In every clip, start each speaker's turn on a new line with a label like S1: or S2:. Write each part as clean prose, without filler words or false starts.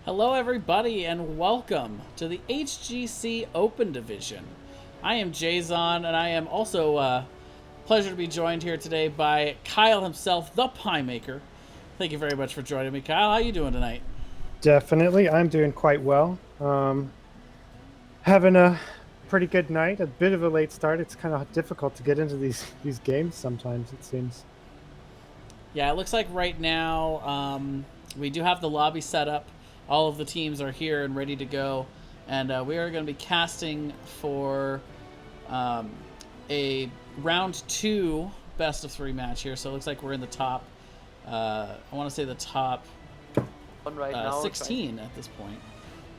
S1: Hello, everybody, and welcome to the HGC Open Division. I am Jason, and I am also pleasure to be joined here today by Kyle himself, the Pie Maker. Thank you very much for joining me, Kyle. How you doing tonight?
S2: Definitely. I'm doing quite well. Having a pretty good night, a bit of a late start. It's kind of difficult to get into these games sometimes, it seems.
S1: Yeah, it looks like right now we do have the lobby set up. All of the teams are here and ready to go, and we are going to be casting for um, a round 2 best of 3 match here. So it looks like we're in the top. I want to say the top
S3: One right now.
S1: 16 at this point.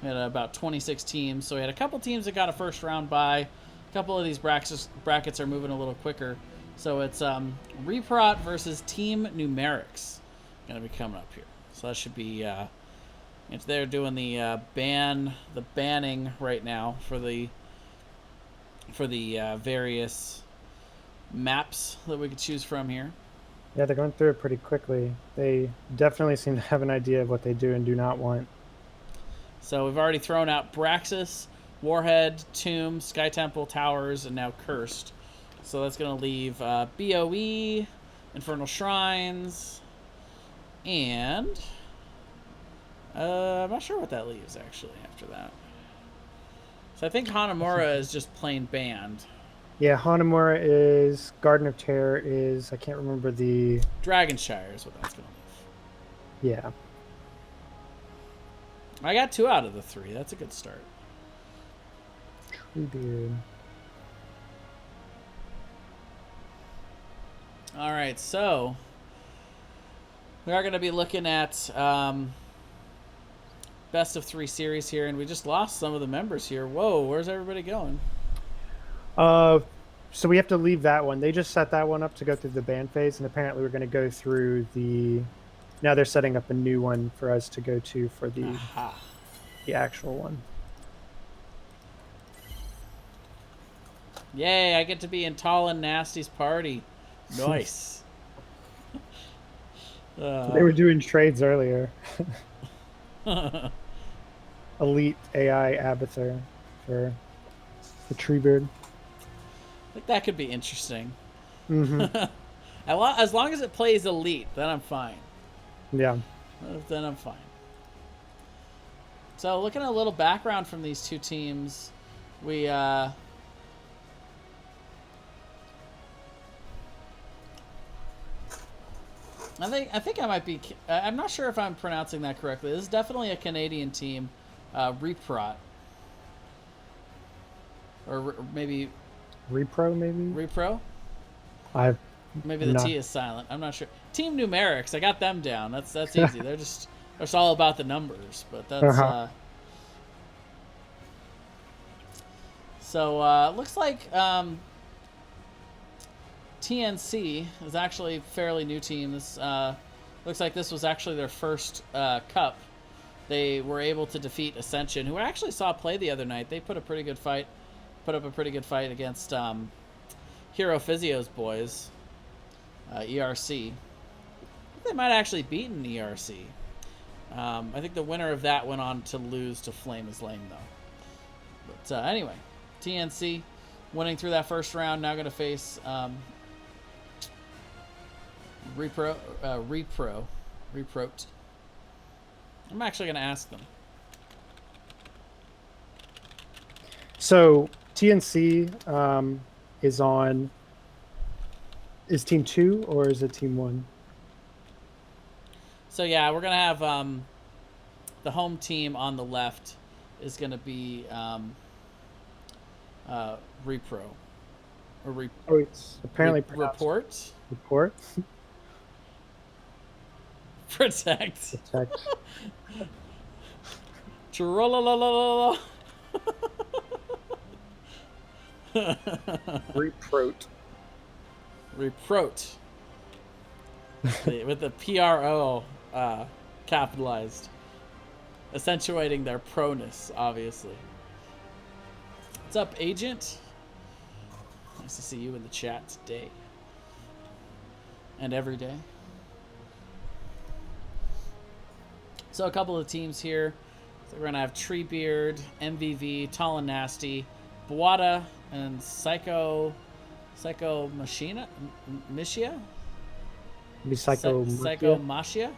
S1: We had about 26 teams, so we had a couple teams that got a first round bye. A couple of these brackets are moving a little quicker. So it's Reprot versus Team Numerics going to be coming up here. So that should be if they're doing the banning right now for the various maps that we could choose from here.
S2: Yeah, they're going through it pretty quickly. They definitely seem to have an idea of what they do and do not want.
S1: So we've already thrown out Braxis, Warhead, Tomb, Sky Temple, Towers, and now Cursed. So that's going to leave BOE, Infernal Shrines, and I'm not sure what that leaves actually after that. So I think Hanamura is just plain banned.
S2: Yeah, Hanamura is, Garden of Terror is, I can't remember the...
S1: Dragonshire is what that's going to leave.
S2: Yeah.
S1: I got 2 out of the 3. That's a good start.
S2: Treebeard.
S1: All right, so we are going to be looking at best of 3 series here, and we just lost some of the members here. Whoa, where's everybody going?
S2: So we have to leave that one. They just set that one up to go through the ban phase, and apparently we're going to go through the... Now they're setting up a new one for us to go to for the actual one.
S1: Yay, I get to be in Tall and Nasty's party. Nice.
S2: They were doing trades earlier. Elite AI Abathur for the Treebeard.
S1: I think that could be interesting.
S2: Mm-hmm.
S1: As long as it plays Elite, then I'm fine.
S2: Yeah.
S1: Then I'm fine. So looking at a little background from these two teams, we I think I might be. I'm not sure if I'm pronouncing that correctly. This is definitely a Canadian team, Reprot, or maybe
S2: Repro, maybe.
S1: Repro.
S2: I've
S1: Maybe the T is silent. I'm not sure. Team Numerics. I got them down. That's easy. They're just all about the numbers. But that's so looks like TNC is actually a fairly new team. This looks like this was actually their first cup. They were able to defeat Ascension, who I actually saw play the other night. They put up a pretty good fight against Hero Physio's boys, ERC. I think they might have actually beaten ERC. I think the winner of that went on to lose to Flame is Lame, though. But anyway, TNC winning through that first round, now going to face Reprot. I'm actually going to ask them.
S2: So TNC is team 2 or is it team 1?
S1: So yeah, we're going to have the home team on the left is going to be Repro. Or
S2: it's apparently
S1: Report.
S2: Report.
S1: Protect.
S2: Reprot.
S1: Reprot. With the PRO capitalized. Accentuating their proness, obviously. What's up, Agent? Nice to see you in the chat today. And every day. So a couple of teams here. So we're gonna have Treebeard, MVV, Tall and Nasty, Buada, and Psycho Machina, Mishia.
S2: Be Psycho
S1: Machia.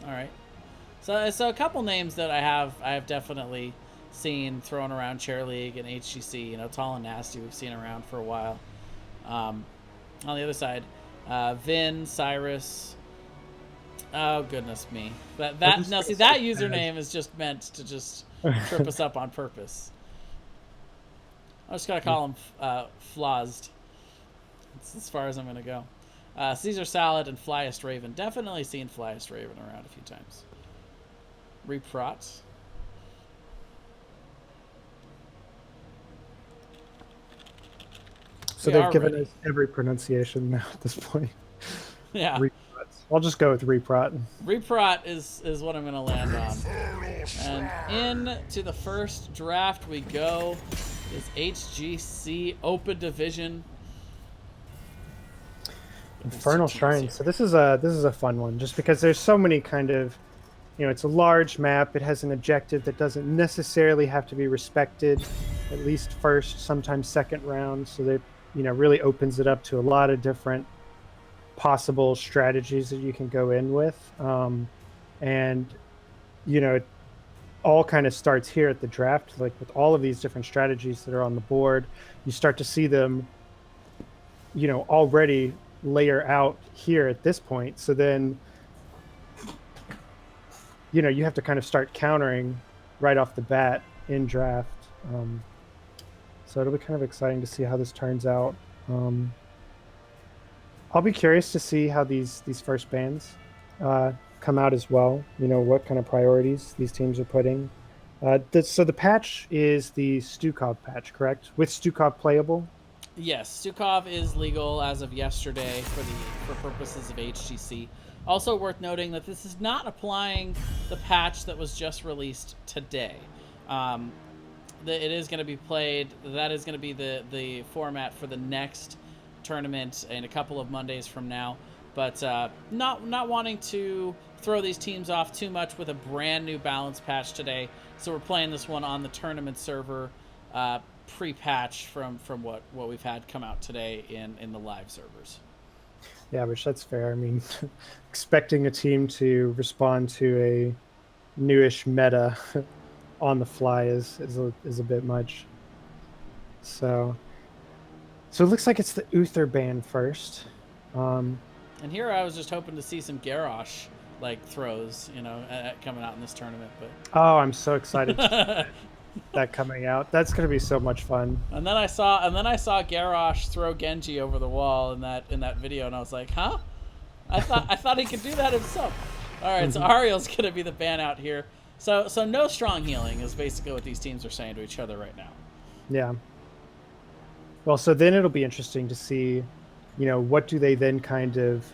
S1: All right. So a couple names that I have definitely seen thrown around Chair League and HGC. You know, Tall and Nasty we've seen around for a while. On the other side, Vin, Cyrus. Oh goodness me! That username is just meant to just trip us up on purpose. I'm just gonna call him Flazed. That's as far as I'm gonna go. Caesar Salad and Flyest Raven. Definitely seen Flyest Raven around a few times. Reprot.
S2: So they've given us every pronunciation now at this point.
S1: Yeah.
S2: Reprot. I'll just go with Reprot.
S1: Reprot is what I'm going to land on. And into the first draft we go. Is HGC Open Division.
S2: Infernal Shrine. So this is a fun one, just because there's so many kind of, you know, it's a large map. It has an objective that doesn't necessarily have to be respected, at least first, sometimes second round. So that, you know, really opens it up to a lot of different possible strategies that you can go in with. And, you know, it all kind of starts here at the draft, like with all of these different strategies that are on the board. You start to see them, you know, already layer out here at this point. So then, you know, you have to kind of start countering right off the bat in draft. So it'll be kind of exciting to see how this turns out. I'll be curious to see how these first bans come out as well. You know, what kind of priorities these teams are putting. So the patch is the Stukov patch, correct? With Stukov playable?
S1: Yes, Stukov is legal as of yesterday for purposes of HGC. Also worth noting that this is not applying the patch that was just released today. It is going to be played. That is going to be the format for the next tournament in a couple of Mondays from now. But not wanting to throw these teams off too much with a brand new balance patch today. So we're playing this one on the tournament server pre-patch from what we've had come out today in the live servers.
S2: Yeah, which that's fair. I mean, expecting a team to respond to a newish meta on the fly is a bit much. So it looks like it's the Uther ban first.
S1: And here I was just hoping to see some Garrosh like throws, you know, coming out in this tournament. But
S2: oh, I'm so excited that coming out. That's gonna be so much fun.
S1: And then I saw Garrosh throw Genji over the wall in that video, and I was like, huh? I thought he could do that himself. All right, so Ariel's gonna be the ban out here. So no strong healing is basically what these teams are saying to each other right now.
S2: Yeah. Well, so then it'll be interesting to see, you know, what do they then kind of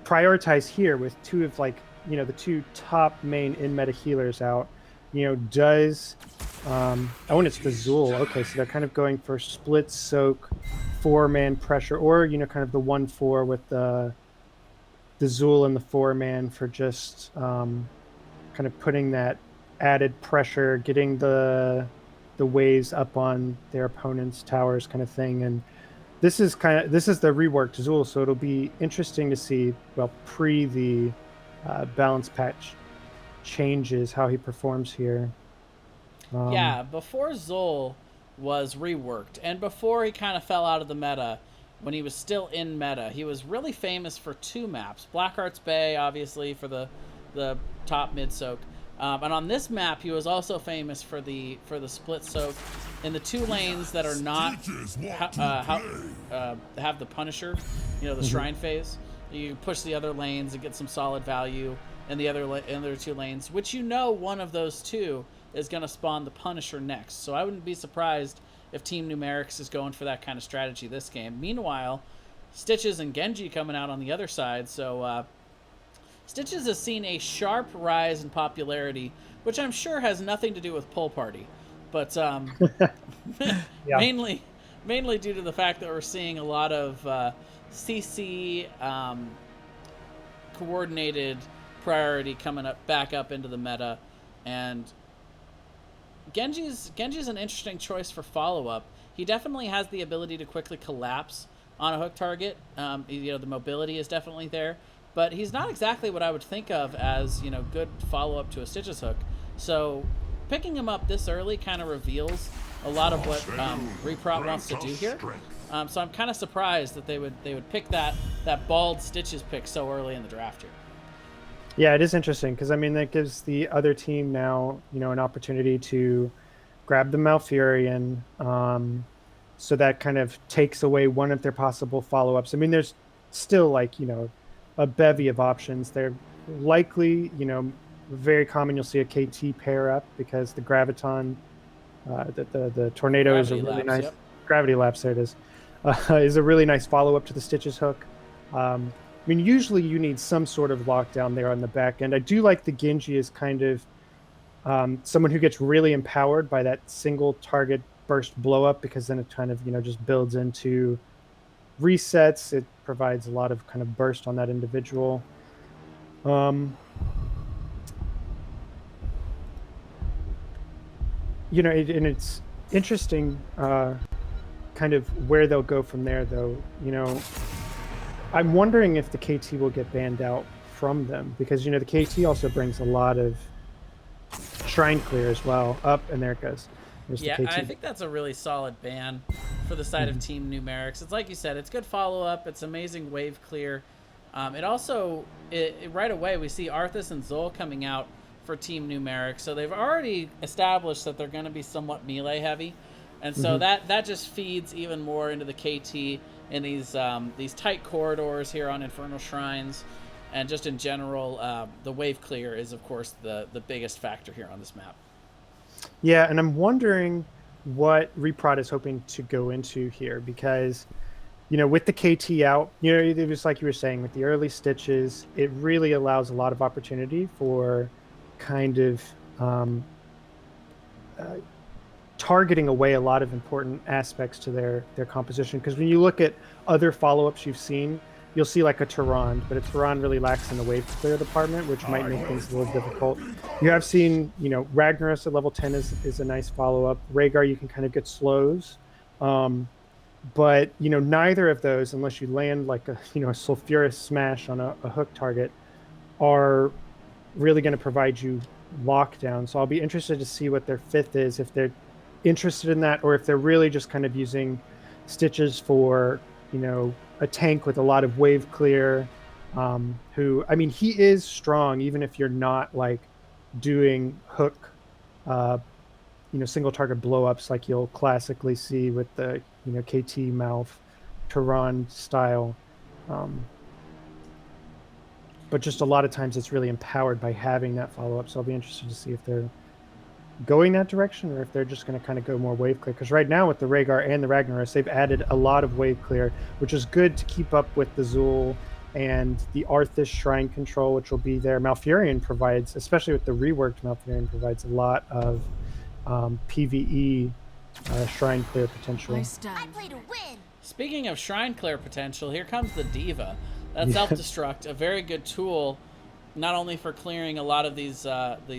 S2: prioritize here with two of, like, you know, the two top main in-meta healers out. You know, does and it's the Zool. Okay, so they're kind of going for split soak, 4-man pressure, or, you know, kind of the 1-4 with the Zool and the 4-man for just kind of putting that added pressure, getting the waves up on their opponent's towers, kind of thing. And this is the reworked Zool, so it'll be interesting to see, well, pre the balance patch changes, how he performs here.
S1: Yeah, before Zool was reworked, and before he kind of fell out of the meta, when he was still in meta, he was really famous for two maps. Blackheart's Bay, obviously, for the top mid soak. And on this map, he was also famous for the split soak in the two lanes that are not have the Punisher, you know, the Shrine phase. You push the other lanes and get some solid value in the other two lanes, which, you know, one of those two is going to spawn the Punisher next. So I wouldn't be surprised if Team Numerics is going for that kind of strategy this game. Meanwhile, Stitches and Genji coming out on the other side, so Stitches has seen a sharp rise in popularity, which I'm sure has nothing to do with Pull Party, but yeah. mainly due to the fact that we're seeing a lot of CC coordinated priority coming back up into the meta, and Genji's an interesting choice for follow-up. He definitely has the ability to quickly collapse on a hook target. The mobility is definitely there, but he's not exactly what I would think of as good follow-up to a Stitches hook. So picking him up this early kind of reveals a lot of what Reprot wants to do here. So I'm kind of surprised that they would pick that bald Stitches pick so early in the draft here.
S2: Yeah, it is interesting because that gives the other team now an opportunity to grab the Malfurion. So that kind of takes away one of their possible follow-ups. There's still a bevy of options. They're likely, very common. You'll see a KT pair up because the Graviton, the Tornado is a really nice.
S1: Yep.
S2: Gravity Lapse, there it is. Is a really nice follow-up to the Stitches hook. Usually you need some sort of lockdown there on the back end. I do like the Genji as kind of someone who gets really empowered by that single target burst blow up, because then it kind of just builds into resets. It provides a lot of kind of burst on that individual. And it's interesting kind of where they'll go from there, though. I'm wondering if the KT will get banned out from them, because the KT also brings a lot of shrine clear as well. Up, and there it goes. There's
S1: yeah,
S2: the KT.
S1: I think that's a really solid ban for the side of Team Numerics. It's like you said, it's good follow-up. It's amazing wave clear. It also, right away, we see Arthas and Zol coming out for Team Numerics. So they've already established that they're going to be somewhat melee heavy. And so that just feeds even more into the KT in these tight corridors here on Infernal Shrines. And just in general, the wave clear is, of course, the biggest factor here on this map.
S2: Yeah, and I'm wondering what Reprot is hoping to go into here, because, with the KT out, it was like you were saying, with the early Stitches, it really allows a lot of opportunity for kind of targeting away a lot of important aspects to their composition. Because when you look at other follow-ups you've seen, you'll see like a Tyrande, but a Tyrande really lacks in the wave clear department, which might make things a little difficult. You have seen, Ragnaros at level 10 is a nice follow-up. Rhaegar, you can kind of get slows. But, neither of those, unless you land like a sulfurous smash on a hook target, are really going to provide you lockdown. So I'll be interested to see what their fifth is, if they're interested in that, or if they're really just kind of using Stitches for, a tank with a lot of wave clear, who, he is strong, even if you're not like doing hook, single target blowups like you'll classically see with the, KT Malf Tyrande style. But just a lot of times it's really empowered by having that follow-up. So I'll be interested to see if they're going that direction, or if they're just going to kind of go more wave clear. Because right now with the Rhaegar and the Ragnaros, they've added a lot of wave clear, which is good to keep up with the Zul and the Arthas shrine control, which will be there. Malfurion provides, especially with the reworked Malfurion, provides a lot of PvE shrine clear potential.
S4: I play to win.
S1: Speaking of shrine clear potential, here comes the Diva. That self-destruct, a very good tool, not only for clearing a lot of these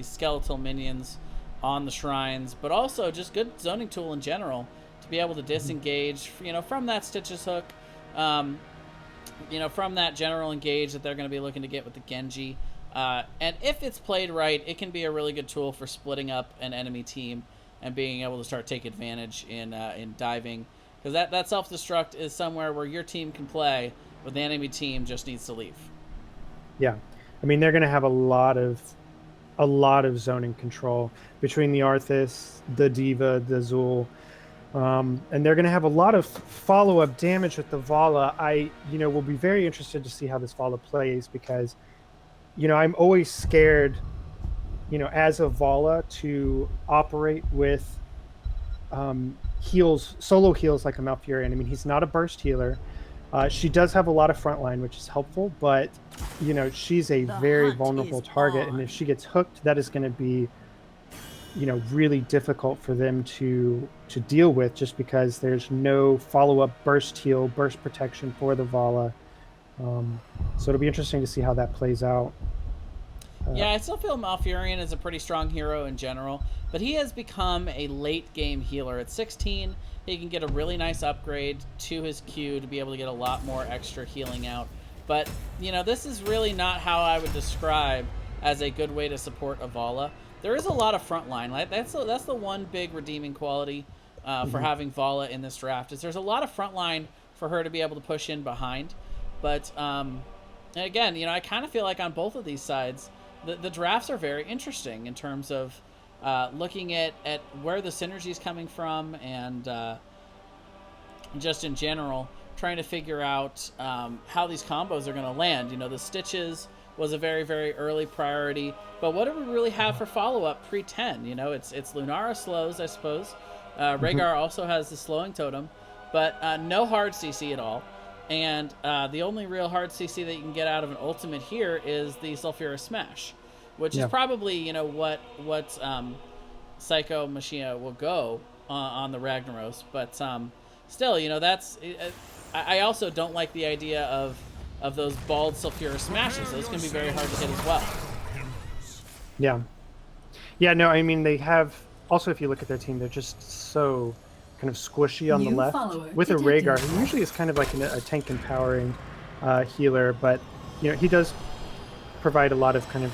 S1: skeletal minions on the shrines, but also just good zoning tool in general to be able to disengage, from that Stitches hook, from that general engage that they're going to be looking to get with the Genji. And if it's played right, it can be a really good tool for splitting up an enemy team and being able to start take advantage in diving, because that self-destruct is somewhere where your team can play, but the enemy team just needs to leave.
S2: Yeah, they're going to have a lot of zoning control between the Arthas, the Diva, the Zul, and they're going to have a lot of follow-up damage with the Vala. I will be very interested to see how this Vala plays, because I'm always scared as a Vala to operate with solo heals like a Malfurion. He's not a burst healer. She does have a lot of frontline, which is helpful, but she's a very vulnerable target, and if she gets hooked, that is going to be really difficult for them to deal with, just because there's no follow-up burst heal, burst protection for the Vala. So it'll be interesting to see how that plays out.
S1: Yeah, I still feel Malfurion is a pretty strong hero in general, but he has become a late game healer. At 16, he can get a really nice upgrade to his Q to be able to get a lot more extra healing out. But, you know, this is really not how I would describe as a good way to support Avala. There is a lot of frontline. That's the one big redeeming quality for having Vala in this draft, is there's a lot of frontline for her to be able to push in behind. But, and again, you know, I kind of feel like on both of these sides, the drafts are very interesting in terms of looking at where the synergy is coming from, and just in general trying to figure out how these combos are going to land. You know, the Stitches was a very, very early priority, but what do we really have for follow-up pre-10? You know, it's Lunara slows, I suppose. Rhaegar also has the slowing totem, but no hard CC at all. And the only real hard CC that you can get out of an ultimate here is the Sulfurous Smash, which is probably, you know, what Psycho Machia will go on the Ragnaros. But still, you know, that's... I also don't like the idea of those bald Sulfurous Smashes. Those can be very hard to hit as well.
S2: Yeah. Yeah, no, I mean, they have... Also, if you look at their team, they're just so kind of squishy on the left. With a Rhaegar, who usually is kind of like a tank empowering healer, but, you know, he does provide a lot of kind of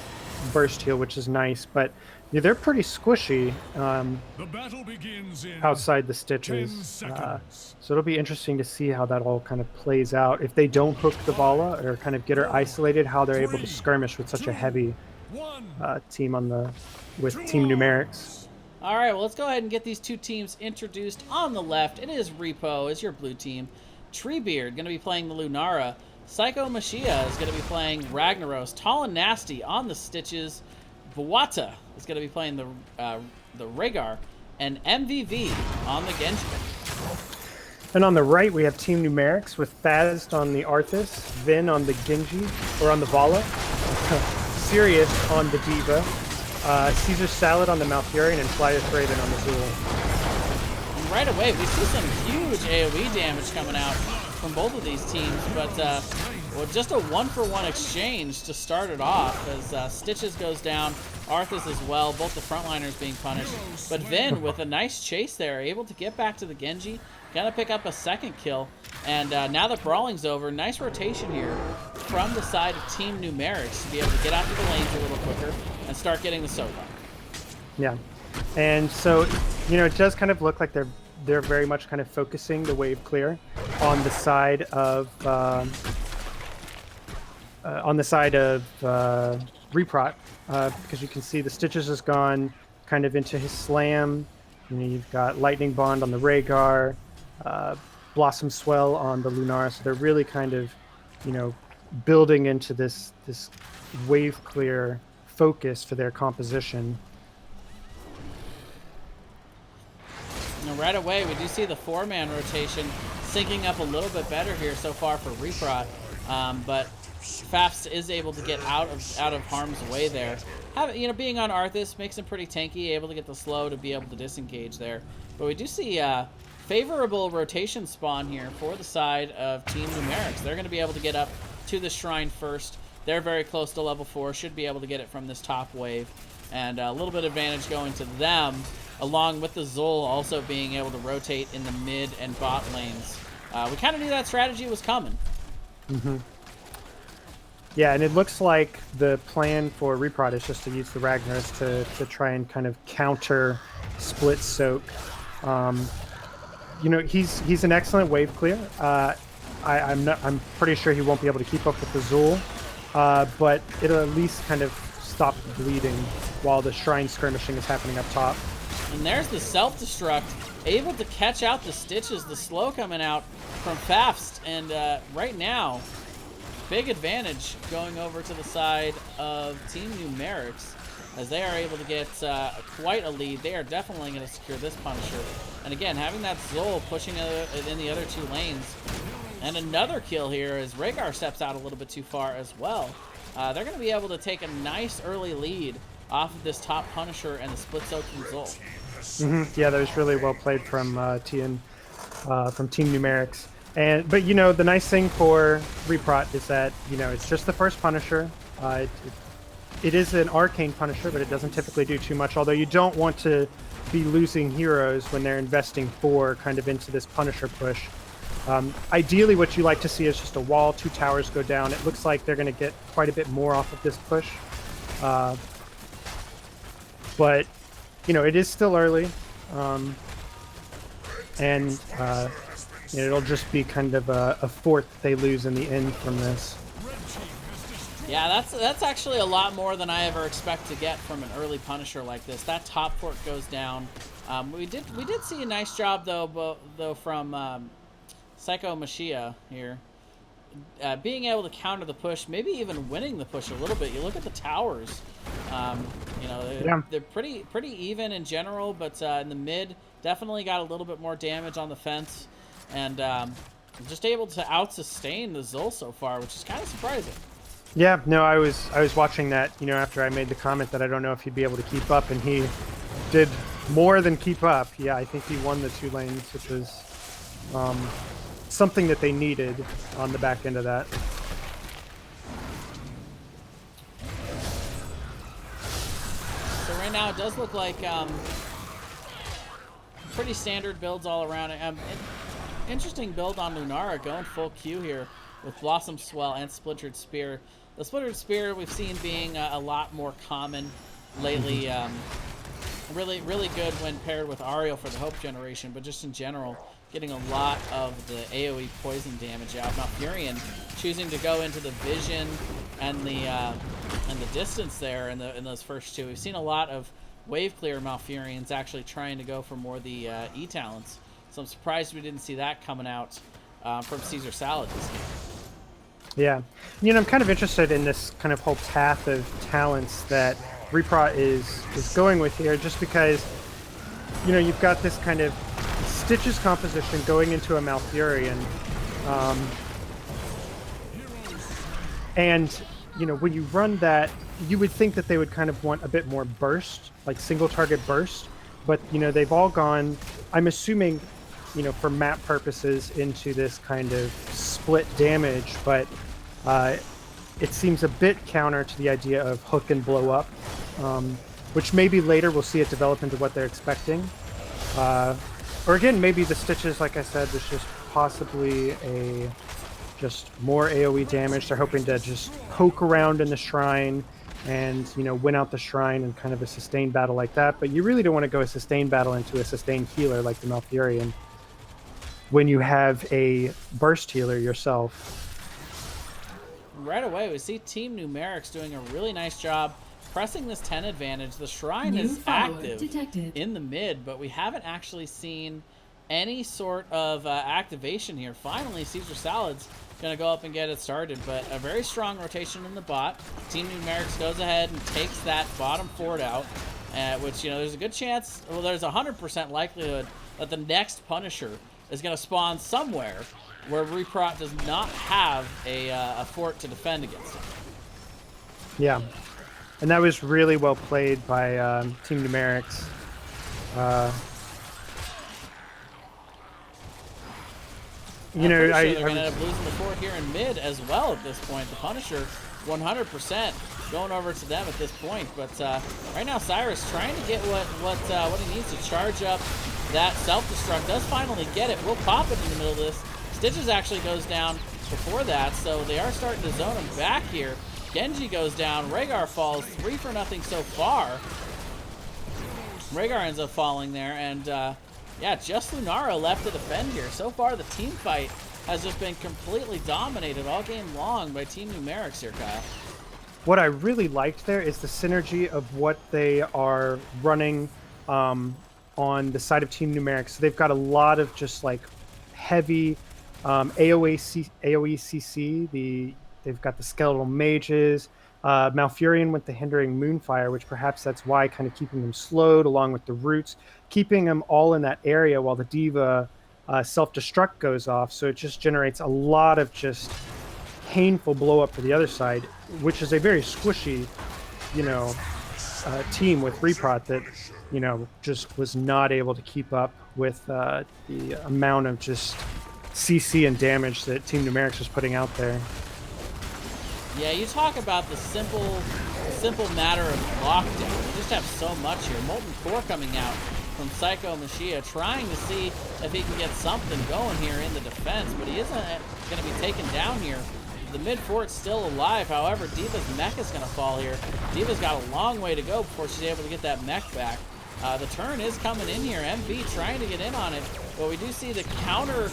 S2: burst heal, which is nice, but yeah, they're pretty squishy
S4: The battle begins in
S2: outside the Stitches. So it'll be interesting to see how that all kind of plays out. If they don't hook the Vala or kind of get her isolated, how they're able to skirmish with such a heavy team with Team Numerics.
S1: All right, well, let's go ahead and get these two teams introduced. On the left, it is Repo, is your blue team. Treebeard going to be playing the Lunara. Psycho Machia is going to be playing Ragnaros. Tall and Nasty on the Stitches. Vawata is going to be playing the Rhaegar. And MVV on the Genji.
S2: And on the right, we have Team Numerics with Phasd on the Arthas, Vin on the Genji, or on the Vala, Sirius on the Diva, Caesar Salad on the Malfurion, and Flyers Raven on the Zool.
S1: And right away, we see some huge AoE damage coming out from both of these teams, but well, just a one-for-one exchange to start it off, as Stitches goes down, Arthas as well, both the frontliners being punished. But Vin, with a nice chase there, able to get back to the Genji, gonna pick up a second kill, and now that brawling's over, nice rotation here from the side of Team Numerics to be able to get out to the lanes a little quicker and start getting the soak on.
S2: Yeah, and so, you know, it does kind of look like they're very much kind of focusing the wave clear on the side of Reprot, because you can see the Stitches has gone kind of into his slam. You know, you've got Lightning Bond on the Rhaegar, Blossom Swell on the Lunara, so they're really kind of, you know, building into this wave clear focus for their composition.
S1: Now, right away, we do see the four-man rotation syncing up a little bit better here so far for Reprot, but Fafs is able to get out of harm's way there. You know, being on Arthas makes him pretty tanky, able to get the slow to be able to disengage there. But we do see favorable rotation spawn here for the side of Team Numerics. They're going to be able to get up to the shrine first. They're very close to level 4, should be able to get it from this top wave. And a little bit of advantage going to them, along with the Zol also being able to rotate in the mid and bot lanes. We kind of knew that strategy was coming.
S2: Mm-hmm. Yeah, and it looks like the plan for Reprot is just to use the Ragnaros to try and kind of counter split soak. You know, he's an excellent wave clear. I'm pretty sure he won't be able to keep up with the Zul, but it'll at least kind of stop the bleeding while the shrine skirmishing is happening up top.
S1: And there's the self-destruct, able to catch out the Stitches, the slow coming out from Fafst, and right now, big advantage going over to the side of Team Numerics, as they are able to get quite a lead. They are definitely going to secure this Punisher. And again, having that Zol pushing in the other two lanes. And another kill here as Rhaegar steps out a little bit too far as well. They're going to be able to take a nice early lead off of this top Punisher and the split soak from Zol.
S2: Mm-hmm. Yeah, that was really well played from Team Numerics. But you know, the nice thing for Reprot is that, you know, it's just the first Punisher. it is an arcane Punisher, but it doesn't typically do too much, although you don't want to be losing heroes when they're investing 4 kind of into this Punisher push. Ideally, what you like to see is just a wall, 2 towers go down. It looks like they're going to get quite a bit more off of this push. But, you know, it is still early. And it'll just be kind of a fort they lose in the end from this.
S1: Yeah, that's actually a lot more than I ever expect to get from an early Punisher like this. That top fort goes down. We did see a nice job though from Psycho Machia here, being able to counter the push, maybe even winning the push a little bit. You look at the towers. You know, they're pretty even in general, but in the mid, definitely got a little bit more damage on the fence, and just able to out-sustain the Zul so far, which is kind of surprising.
S2: Yeah, no, I was watching that, you know, after I made the comment that I don't know if he'd be able to keep up, and he did more than keep up. Yeah, I think he won the 2 lanes, which was something that they needed on the back end of that.
S1: So right now it does look like pretty standard builds all around. Interesting build on Lunara, going full Q here with Blossom Swell and Splintered Spear. The Splintered Spear we've seen being a lot more common lately. Really good when paired with Ariel for the Hope generation, but just in general, getting a lot of the AoE poison damage out. Malfurion choosing to go into the vision and the distance there in those first 2. We've seen a lot of wave clear Malfurions actually trying to go for more the E talents. So I'm surprised we didn't see that coming out from Caesar Salad this game.
S2: Yeah, you know, I'm kind of interested in this kind of whole path of talents that Reprot is going with here, just because, you know, you've got this kind of Stitches composition going into a Malfurion, and, you know, when you run that, you would think that they would kind of want a bit more burst, like single target burst, but, you know, they've all gone, I'm assuming, you know, for map purposes, into this kind of split damage, but it seems a bit counter to the idea of hook and blow up, which maybe later we'll see it develop into what they're expecting. Or again, maybe the Stitches, like I said, was just possibly just more AoE damage. They're hoping to just poke around in the shrine and, you know, win out the shrine in kind of a sustained battle like that. But you really don't want to go a sustained battle into a sustained healer like the Malfurion when you have a burst healer yourself.
S1: Right away, we see Team Numerics doing a really nice job pressing this 10 advantage. The shrine is active in the mid, but we haven't actually seen any sort of activation here. Finally, Caesar Salad's going to go up and get it started, but a very strong rotation in the bot. Team Numerics goes ahead and takes that bottom fort out, which, you know, there's a good chance, well, there's a 100% likelihood that the next Punisher is going to spawn somewhere where Reprot does not have a fort to defend against him.
S2: Yeah, and that was really well played by Team Numerics. You know,
S1: they're going to end up losing the fort here in mid as well at this point. The Punisher, 100% going over to them at this point. But right now, Cyrus trying to get what he needs to charge up that self-destruct. Does finally get it. Will pop it in the middle of this. Stitches actually goes down before that, so they are starting to zone him back here. Genji goes down. Rhaegar falls. 3-for-0 so far. Rhaegar ends up falling there, and yeah, just Lunara left to defend here. So far, the team fight has just been completely dominated all game long by Team Numerics here, Kyle.
S2: What I really liked there is the synergy of what they are running on the side of Team Numerics. So they've got a lot of just like heavy AoE CC. They've got the skeletal mages, Malfurion with the hindering Moonfire, which perhaps that's why kind of keeping them slowed along with the roots, keeping them all in that area while the Diva self-destruct goes off. So it just generates a lot of just painful blow up for the other side, which is a very squishy, you know, team with Reprot that, you know, just was not able to keep up with the amount of just CC and damage that Team Numerics was putting out there.
S1: Yeah, you talk about the simple simple matter of lockdown. We just have so much here. Molten Core coming out from Psycho Machia, trying to see if he can get something going here in the defense, but he isn't going to be taken down here. The mid fort's still alive. However, D.Va's mech is going to fall here. D.Va's got a long way to go before she's able to get that mech back. The turn is coming in here. MV trying to get in on it, but we do see the counter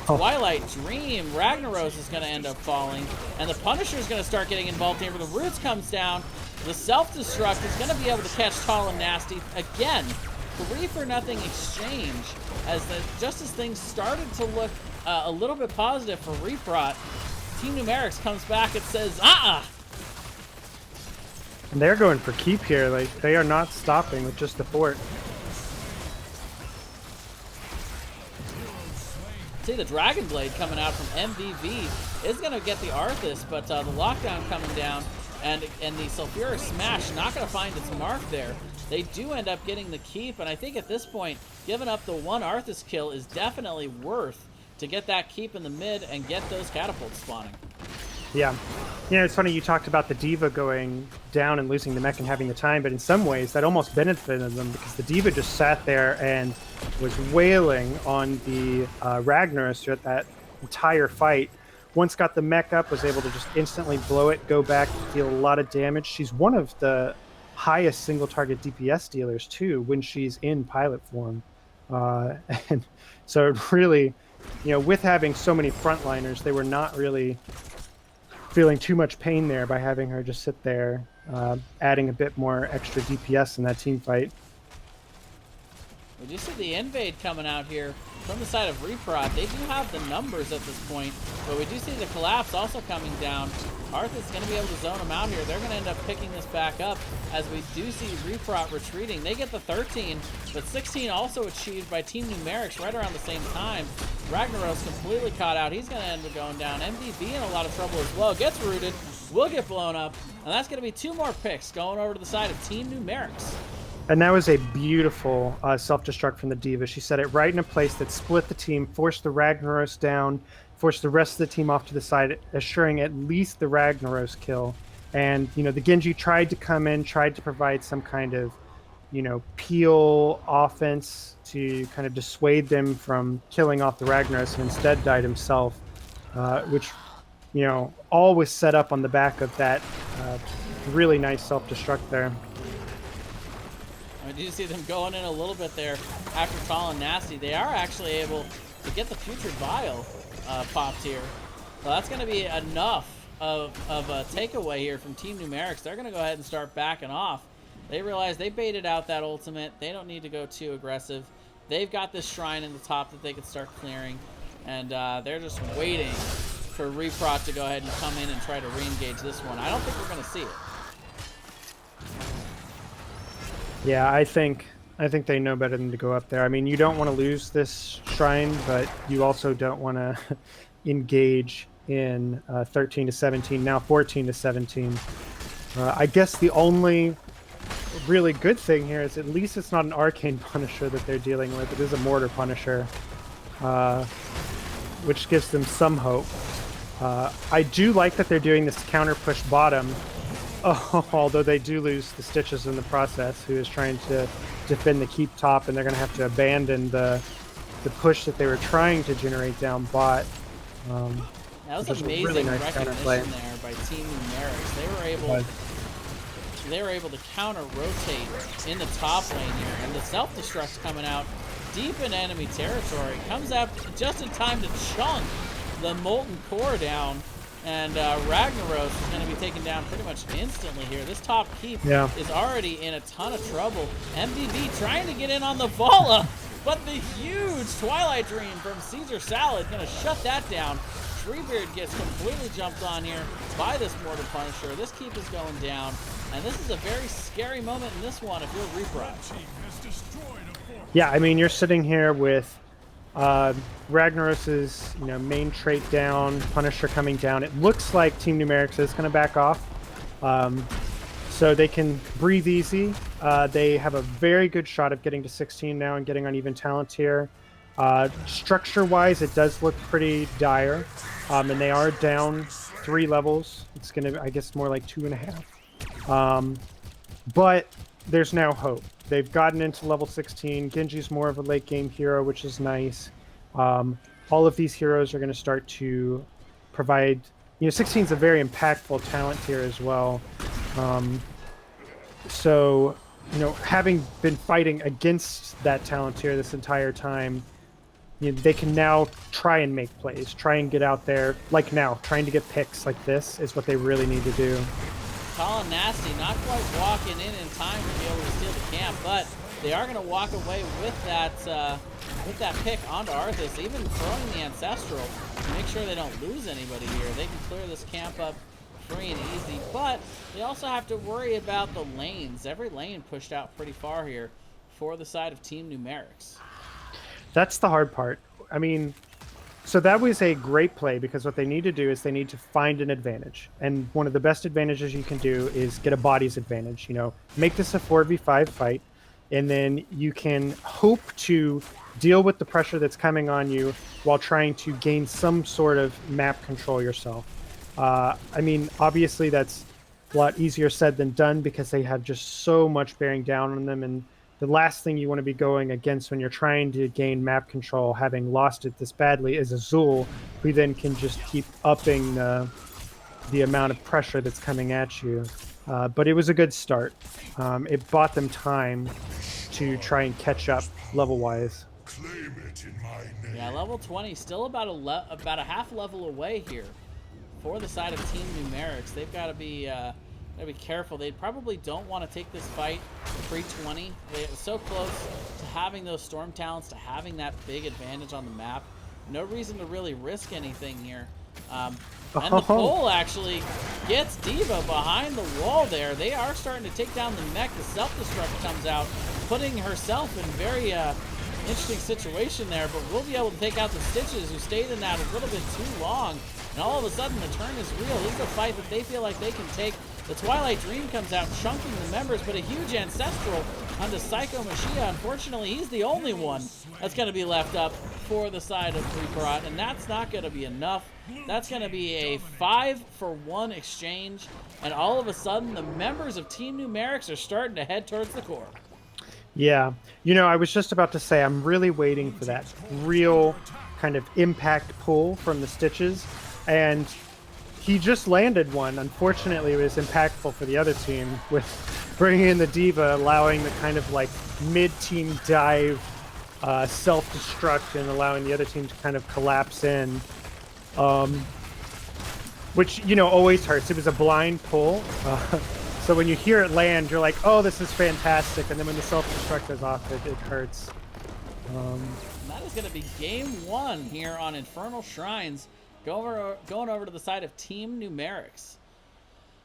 S1: Twilight Dream. Ragnaros is going to end up falling, and the Punisher is going to start getting involved here. But the Roots comes down. The self-destruct is going to be able to catch Tall and Nasty again. 3-for-0 exchange, just as things started to look a little bit positive for Reprot. Team Numerics comes back and says,
S2: And they're going for keep here. Like, they are not stopping with just the fort.
S1: See, the Dragon Blade coming out from MVV is going to get the Arthas, but the lockdown coming down, and the Sulfuric Smash not going to find its mark there. They do end up getting the keep, and I think at this point, giving up the one Arthas kill is definitely worth to get that keep in the mid and get those catapults spawning.
S2: Yeah. You know, it's funny you talked about the D.Va going down and losing the mech and having the time, but in some ways that almost benefited them because the D.Va just sat there and was wailing on the Ragnaros throughout that entire fight. Once got the mech up, was able to just instantly blow it, go back, deal a lot of damage. She's one of the highest single target DPS dealers too when she's in pilot form. And so it really, you know, with having so many frontliners, they were not really feeling too much pain there by having her just sit there, adding a bit more extra DPS in that team fight.
S1: We do see the invade coming out here from the side of Reprot. They do have the numbers at this point, but we do see the collapse also coming down. Arthur's going to be able to zone them out here. They're going to end up picking this back up as we do see Reprot retreating. They get the 13, but 16 also achieved by Team Numerics right around the same time. Ragnaros completely caught out. He's going to end up going down. MDV in a lot of trouble as well. Gets rooted, will get blown up, and that's going to be 2 more picks going over to the side of Team Numerics.
S2: And that was a beautiful self-destruct from the D.Va. She set it right in a place that split the team, forced the Ragnaros down, forced the rest of the team off to the side, assuring at least the Ragnaros kill. And, you know, the Genji tried to come in, tried to provide some kind of, you know, peel offense to kind of dissuade them from killing off the Ragnaros, and instead died himself, which, you know, all was set up on the back of that really nice self-destruct there.
S1: I do see them going in a little bit there after Tall and Nasty. They are actually able to get the Putrid Vial popped here. So that's going to be enough of a takeaway here from Team Numerics. They're going to go ahead and start backing off. They realize they baited out that ultimate. They don't need to go too aggressive. They've got this shrine in the top that they can start clearing. And they're just waiting for Reprot to go ahead and come in and try to re-engage this one. I don't think we're going to see it.
S2: Yeah, I think they know better than to go up there. I mean, you don't want to lose this shrine, but you also don't want to engage in 13 to 17, now 14 to 17. I guess the only really good thing here is at least it's not an Arcane Punisher that they're dealing with. It is a Mortar Punisher, which gives them some hope. I do like that they're doing this counter push bottom. Oh, although they do lose the Stitches in the process, who is trying to defend the keep top, and they're going to have to abandon the push that they were trying to generate down bot.
S1: That was amazing really nice recognition there by Team Numerics. They were able to counter rotate in the top lane here, and the self-destruct's coming out deep in enemy territory. Comes out just in time to chunk the Molten Core down. And Ragnaros is going to be taken down pretty much instantly here. This top keep is already in a ton of trouble. MDV trying to get in on the Vala, but the huge Twilight Dream from Caesar Salad going to shut that down. Treebeard gets completely jumped on here by this Mortar Punisher. This keep is going down, and this is a very scary moment in this one if you're Reprot.
S2: Yeah, I mean, you're sitting here with Ragnaros's, you know, main trait down, Punisher coming down. It looks like Team Numerics is going to back off, so they can breathe easy. They have a very good shot of getting to 16 now and getting on even talent here. Structure-wise, it does look pretty dire, and they are down 3 levels. It's going to, I guess, more like 2.5. But there's now hope. They've gotten into level 16. Genji's more of a late game hero, which is nice. All of these heroes are going to start to provide. 16 is a very impactful talent tier as well. So, having been fighting against that talent tier this entire time, they can now try and make plays, try and get out there. Like now, trying to get picks like this is what they really need to do.
S1: Colin Nasty not quite walking in time to be able to steal the camp, but they are going to walk away with that pick onto Arthas, even throwing the Ancestral to make sure they don't lose anybody here. They can clear this camp up free and easy, but they also have to worry about the lanes. Every lane pushed out pretty far here for the side of Team Numerics.
S2: That's the hard part. I mean, so that was a great play because what they need to do is they need to find an advantage. And one of the best advantages you can do is get a bodies advantage. Make this a 4v5 fight, and then you can hope to deal with the pressure that's coming on you while trying to gain some sort of map control yourself. I mean, obviously that's a lot easier said than done because they have just so much bearing down on them, and the last thing you want to be going against when you're trying to gain map control, having lost it this badly, is Azul, who then can just keep upping the amount of pressure that's coming at you. But it was a good start. It bought them time to try and catch up level-wise.
S1: Yeah, level 20, still about a half level away here for the side of Team Numerics. They've got to be careful. They probably don't want to take this fight pre-20. They were so close to having those storm talents, to having that big advantage on the map. No reason to really risk anything here. And the pull actually gets D.Va behind the wall there. They are starting to take down the mech. The self-destruct comes out, putting herself in very interesting situation there, but we'll be able to take out the Stitches, who stayed in that a little bit too long. And all of a sudden, the turn is real. This is a fight that they feel like they can take. The Twilight Dream comes out, chunking the members, but a huge Ancestral onto Psycho Mashiach. Unfortunately, he's the only one that's going to be left up for the side of Reprot, and that's not going to be enough. That's going to be a 5-for-1 exchange, and all of a sudden, the members of Team Numerics are starting to head towards the core.
S2: Yeah. I was just about to say, I'm really waiting for that real kind of impact pull from the Stitches, and he just landed one. Unfortunately, it was impactful for the other team with bringing in the D.Va, allowing the kind of like mid-team dive self-destruct and allowing the other team to kind of collapse in, which, always hurts. It was a blind pull. So when you hear it land, you're like, oh, this is fantastic. And then when the self-destruct goes off, it hurts.
S1: And that is going to be game 1 here on Infernal Shrines. Going over to the side of Team Numerics.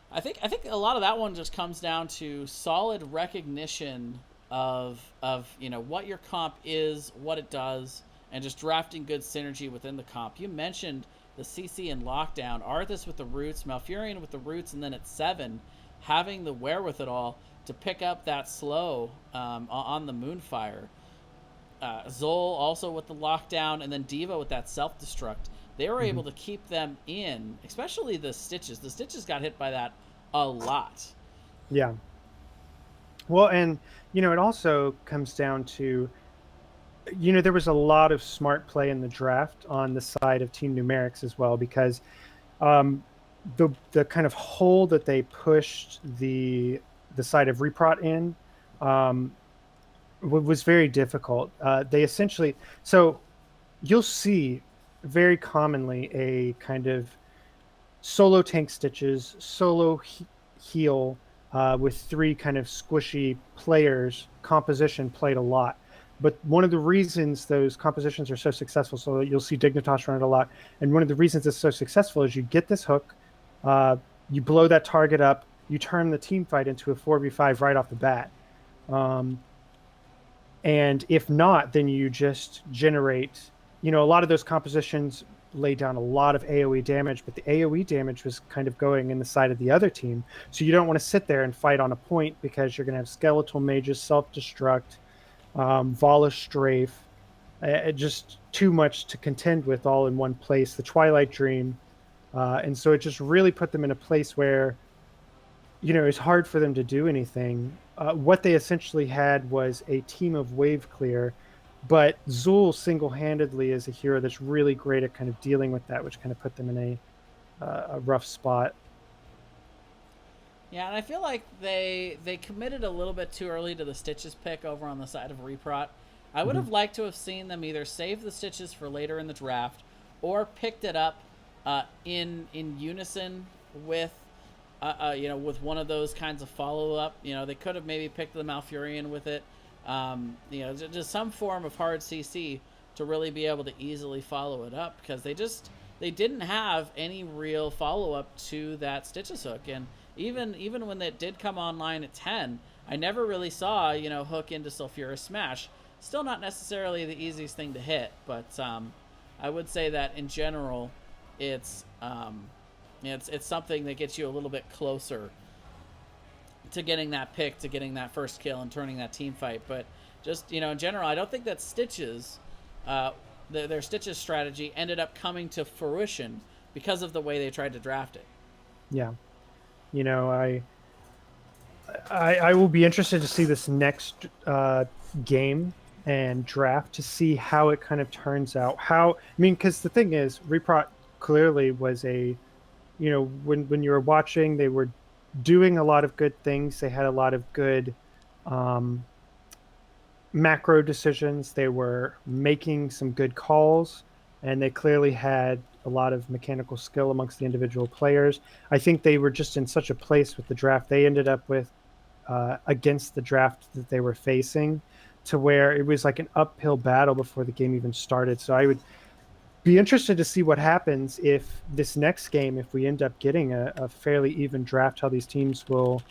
S1: I think a lot of that one just comes down to solid recognition of what your comp is, what it does, and just drafting good synergy within the comp. You mentioned the CC and Lockdown, Arthas with the roots, Malfurion with the roots, and then at 7, having the wherewithal to pick up that slow on the Moonfire. Zol also with the Lockdown, and then D.Va with that self-destruct. They were able to keep them in, especially the Stitches. The Stitches got hit by that a lot.
S2: Yeah. Well, and, it also comes down to, there was a lot of smart play in the draft on the side of Team Numerics as well, because the kind of hole that they pushed the side of Reprot in was very difficult. They essentially... So you'll see very commonly a kind of solo tank Stitches, solo heal with 3 kind of squishy players composition played a lot. But one of the reasons those compositions are so successful, so you'll see Dignitas run it a lot, and one of the reasons it's so successful is you get this hook, you blow that target up, you turn the team fight into a 4v5 right off the bat. And if not, then you just generate... a lot of those compositions lay down a lot of AoE damage, but the AoE damage was kind of going in the side of the other team. So you don't want to sit there and fight on a point because you're going to have Skeletal Mages, Self-Destruct, Vala Strafe, just too much to contend with all in one place, the Twilight Dream. And so it just really put them in a place where it's hard for them to do anything. What they essentially had was a team of wave clear, but Zul single-handedly is a hero that's really great at kind of dealing with that, which kind of put them in a rough spot.
S1: Yeah, and I feel like they committed a little bit too early to the Stitches pick over on the side of Reprot. I would have liked to have seen them either save the Stitches for later in the draft or picked it up in unison with with one of those kinds of follow-up. They could have maybe picked the Malfurion with it. Just some form of hard CC to really be able to easily follow it up, because they didn't have any real follow-up to that Stitches hook. And even when it did come online at 10, I never really saw, hook into Sulfurous Smash. Still not necessarily the easiest thing to hit, but I would say that in general, it's something that gets you a little bit closer to getting that pick, to getting that first kill and turning that team fight. But just, in general, I don't think that Stitches, their Stitches strategy ended up coming to fruition because of the way they tried to draft it.
S2: Yeah. I will be interested to see this next game and draft to see how it kind of turns out. Because the thing is, Reprot clearly was when you were watching, they were doing a lot of good things. They had a lot of good macro decisions. They were making some good calls, and they clearly had a lot of mechanical skill amongst the individual players. I think they were just in such a place with the draft they ended up with against the draft that they were facing, to where it was like an uphill battle before the game even started. So I would be interested to see what happens if this next game, if we end up getting a fairly even draft, how these teams will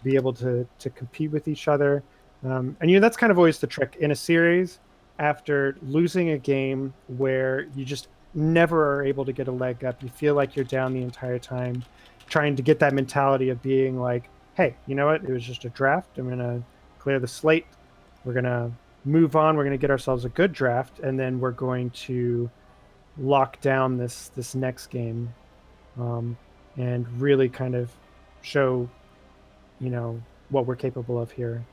S2: be able to compete with each other. And that's kind of always the trick in a series. After losing a game where you just never are able to get a leg up, you feel like you're down the entire time, trying to get that mentality of being like, hey, you know what? It was just a draft. I'm going to clear the slate. We're going to move on. We're going to get ourselves a good draft, and then we're going to lock down this next game, and really kind of show, what we're capable of here.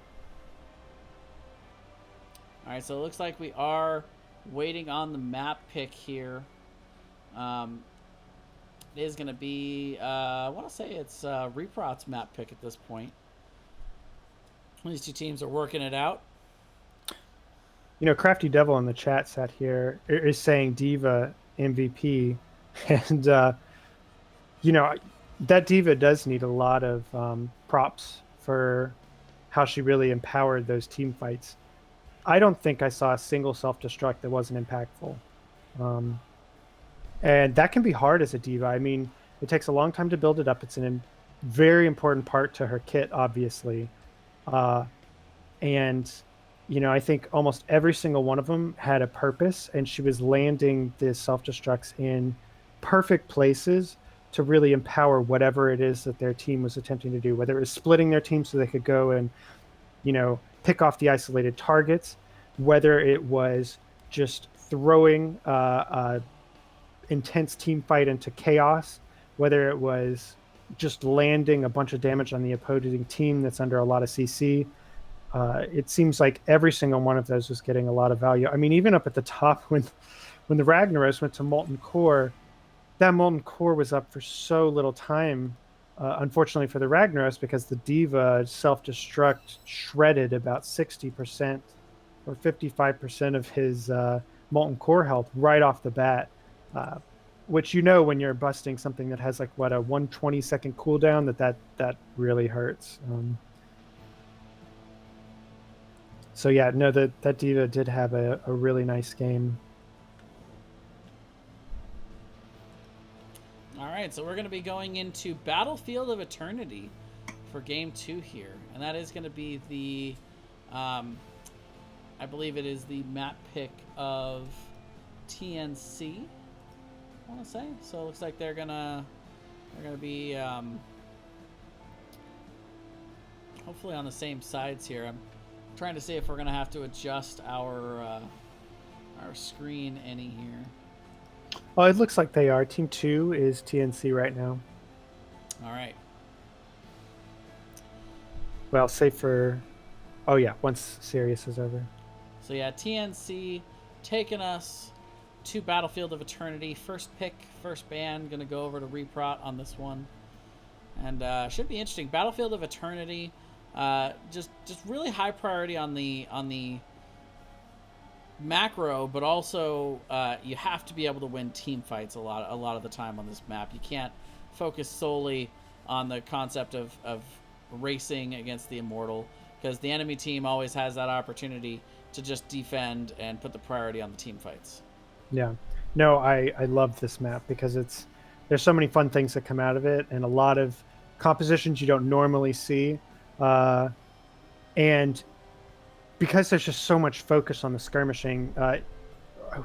S1: All right, so it looks like we are waiting on the map pick here. It is going to be, I want to say it's Reprot's map pick at this point. These two teams are working it out.
S2: Crafty Devil in the chat sat here is saying Diva MVP, and that Diva does need a lot of props for how she really empowered those team fights. I don't think I saw a single self-destruct that wasn't impactful. And that can be hard as a Diva. I mean, it takes a long time to build it up. It's a very important part to her kit, obviously. And, I think almost every single one of them had a purpose, and she was landing the self-destructs in perfect places to really empower whatever it is that their team was attempting to do, whether it was splitting their team so they could go and, pick off the isolated targets, whether it was just throwing intense team fight into chaos, whether it was just landing a bunch of damage on the opposing team that's under a lot of CC. It seems like every single one of those was getting a lot of value. I mean, even up at the top when the Ragnaros went to Molten Core, that Molten Core was up for so little time. Unfortunately for the Ragnaros, because the Diva self-destruct shredded about 60% or 55% of his Molten Core health right off the bat, which when you're busting something that has a 120-second cooldown, that really hurts. So yeah, no, that Diva did have a really nice game.
S1: All right, so we're going to be going into Battlefield of Eternity for Game 2 here. And that is going to be the, I believe it is the map pick of TNC, I want to say. So it looks like they're going to be hopefully on the same sides here. I'm trying to see if we're going to have to adjust our screen any here.
S2: Oh, it looks like they are. Team 2 is TNC right now.
S1: All right.
S2: Well, save for... Oh, yeah, once Sirius is over.
S1: So yeah, TNC taking us to Battlefield of Eternity. First pick, first ban. Going to go over to Reprot on this one. And should be interesting. Battlefield of Eternity, just really high priority on the macro, but also you have to be able to win team fights a lot of the time on this map. You can't focus solely on the concept of racing against the Immortal, because the enemy team always has that opportunity to just defend and put the priority on the team fights.
S2: Yeah. No, I love this map because there's so many fun things that come out of it, and a lot of compositions you don't normally see. And because there's just so much focus on the skirmishing,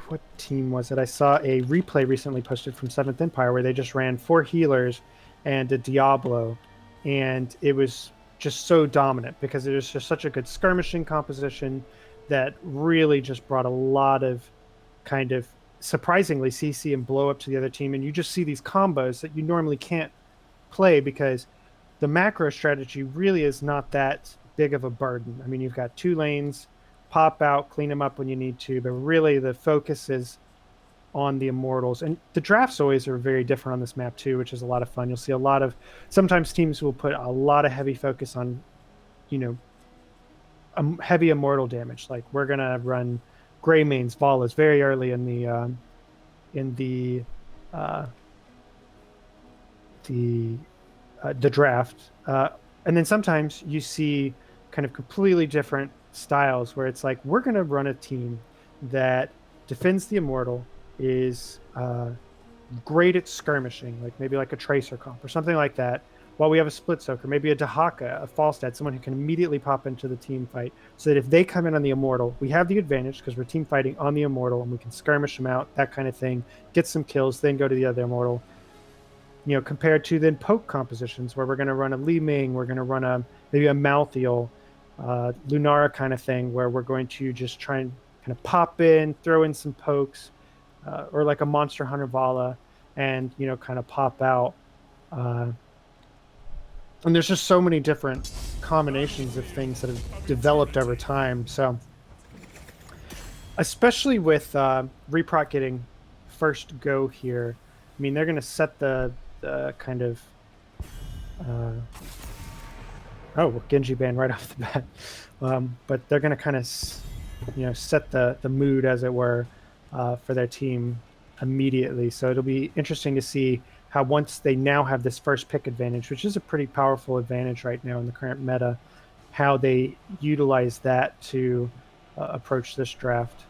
S2: what team was it? I saw a replay recently posted from 7th Empire where they just ran 4 healers and a Diablo, and it was just so dominant because it was just such a good skirmishing composition that really just brought a lot of kind of surprisingly CC and blow up to the other team. And you just see these combos that you normally can't play because the macro strategy really is not that big of a burden. I mean, you've got 2 lanes, pop out, clean them up when you need to, but really the focus is on the Immortals. And the drafts always are very different on this map too, which is a lot of fun. You'll see a lot of, sometimes teams will put a lot of heavy focus on, heavy Immortal damage. Like we're going to run Grey Mains, Valas very early in the draft. And then sometimes you see kind of completely different styles where it's like, we're going to run a team that defends the Immortal, is great at skirmishing, like maybe like a Tracer comp or something like that, while we have a Split Soaker, maybe a Dahaka, a Falstad, someone who can immediately pop into the team fight, so that if they come in on the Immortal, we have the advantage because we're team fighting on the Immortal and we can skirmish them out, that kind of thing, get some kills, then go to the other Immortal. Compared to then poke compositions where we're going to run a Li Ming, we're going to run maybe a Malthael, Lunara kind of thing, where we're going to just try and kind of pop in, throw in some pokes, or like a Monster Hunter Vala, and kind of pop out. And there's just so many different combinations of things that have developed over time. So, especially with Reprot getting first go here, I mean, they're going to set the kind of Genji ban right off the bat, but they're going to kind of set the mood, as it were, for their team immediately. So it'll be interesting to see how, once they now have this first pick advantage, which is a pretty powerful advantage right now in the current meta, how they utilize that to approach this draft.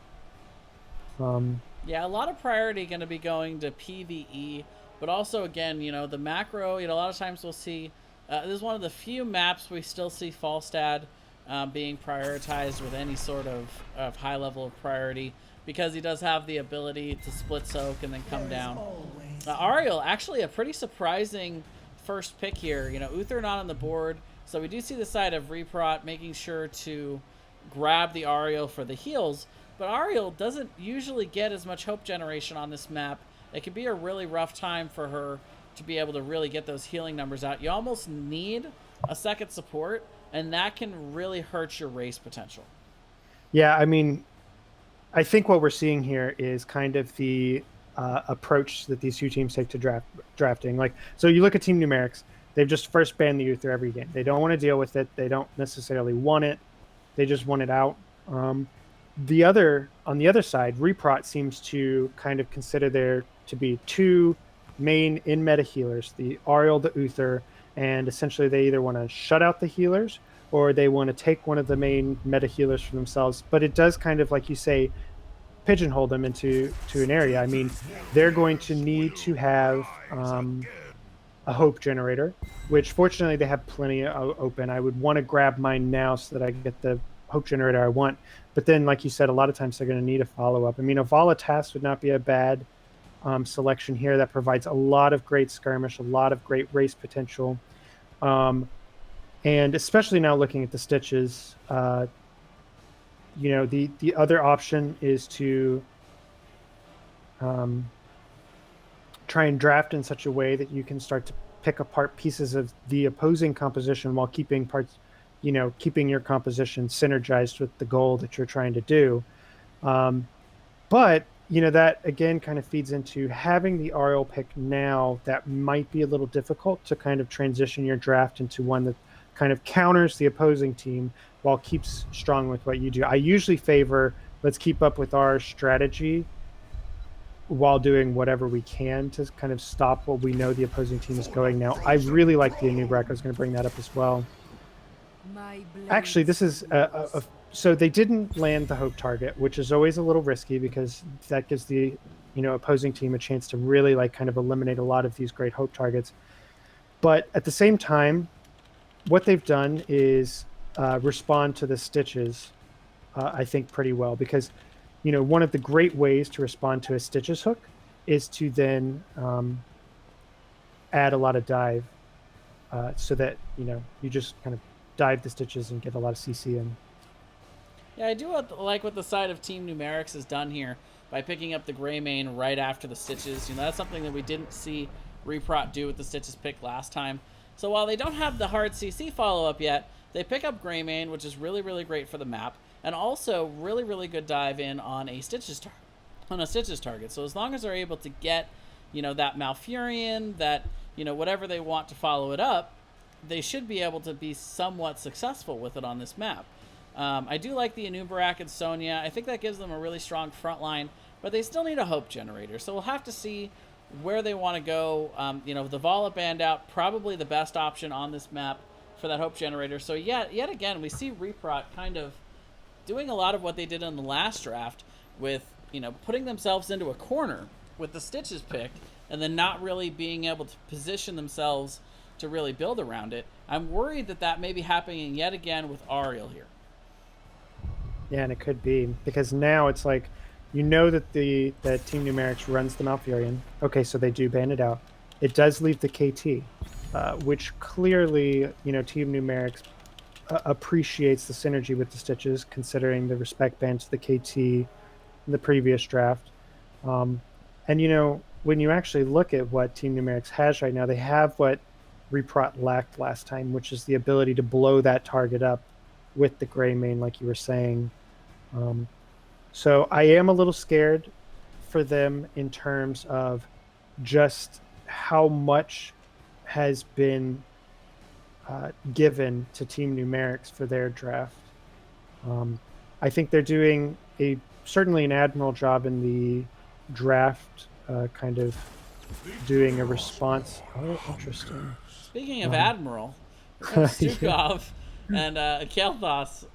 S1: Yeah, a lot of priority going to be going to PvE, but also, again, the macro, a lot of times we'll see, this is one of the few maps we still see Falstad being prioritized with any sort of high level of priority, because he does have the ability to split soak and then come down. Ariel, actually a pretty surprising first pick here. Uther not on the board, so we do see the side of Reprot making sure to grab the Ariel for the heals, but Ariel doesn't usually get as much hope generation on this map. It can be a really rough time for her to be able to really get those healing numbers out. You almost need a second support, and that can really hurt your race potential.
S2: Yeah, I mean, I think what we're seeing here is kind of the approach that these 2 teams take to drafting. Like, so you look at Team Numerics, they've just first banned the Uther every game. They don't want to deal with it. They don't necessarily want it. They just want it out. On the other side, Reprot seems to kind of consider there to be 2 main in-meta healers, the Ariel, the Uther, and essentially they either want to shut out the healers or they want to take one of the main meta healers for themselves. But it does kind of, like you say, pigeonhole them into an area. I mean, they're going to need to have a hope generator, which fortunately they have plenty open. I would want to grab mine now so that I get the hope generator I want. But then, like you said, a lot of times they're going to need a follow-up. I mean, a Volatas would not be a bad selection here. That provides a lot of great skirmish, a lot of great race potential. And especially now looking at the stitches, the other option is to try and draft in such a way that you can start to pick apart pieces of the opposing composition while keeping parts, keeping your composition synergized with the goal that you're trying to do. But that again kind of feeds into having the Ariel pick now. That might be a little difficult to kind of transition your draft into one that kind of counters the opposing team while keeps strong with what you do. I usually favor let's keep up with our strategy while doing whatever we can to kind of stop what we know the opposing team is going now. I really like the Anubrak. I was going to bring that up as well. Actually, this is so they didn't land the hope target, which is always a little risky because that gives the opposing team a chance to really kind of eliminate a lot of these great hope targets. But at the same time, what they've done is respond to the stitches, I think, pretty well, because one of the great ways to respond to a stitches hook is to then add a lot of dive, so that you just kind of dive the stitches and get a lot of CC in.
S1: Yeah, I do like what the side of Team Numerics has done here by picking up the Gray Mane right after the stitches. That's something that we didn't see Reprot do with the stitches pick last time. So while they don't have the hard CC follow-up yet, they pick up Gray Mane, which is really, really great for the map, and also really, really good dive in on a stitches target. So as long as they're able to get, that Malfurion, that, whatever they want to follow it up, they should be able to be somewhat successful with it on this map. I do like the Anubarak and Sonya. I think that gives them a really strong front line, but they still need a hope generator. So we'll have to see where they want to go. The Vala band out, probably the best option on this map for that hope generator. So yet again, we see Reprot kind of doing a lot of what they did in the last draft with, putting themselves into a corner with the stitches pick and then not really being able to position themselves to really build around it. I'm worried that may be happening yet again with Ariel here.
S2: Yeah, and it could be, because now it's like, that that Team Numerics runs the Malfurion. Okay, so they do ban it out. It does leave the KT, which clearly, Team Numerics appreciates the synergy with the stitches, considering the respect ban to the KT in the previous draft. And when you actually look at what Team Numerics has right now, they have what Reprot lacked last time, which is the ability to blow that target up with the Gray Mane, like you were saying. So I am a little scared for them in terms of just how much has been given to Team Numerics for their draft. I think they're doing certainly an admirable job in the draft, kind of doing a response. Oh, interesting.
S1: Speaking of Admiral, Stukov and Kael'thas,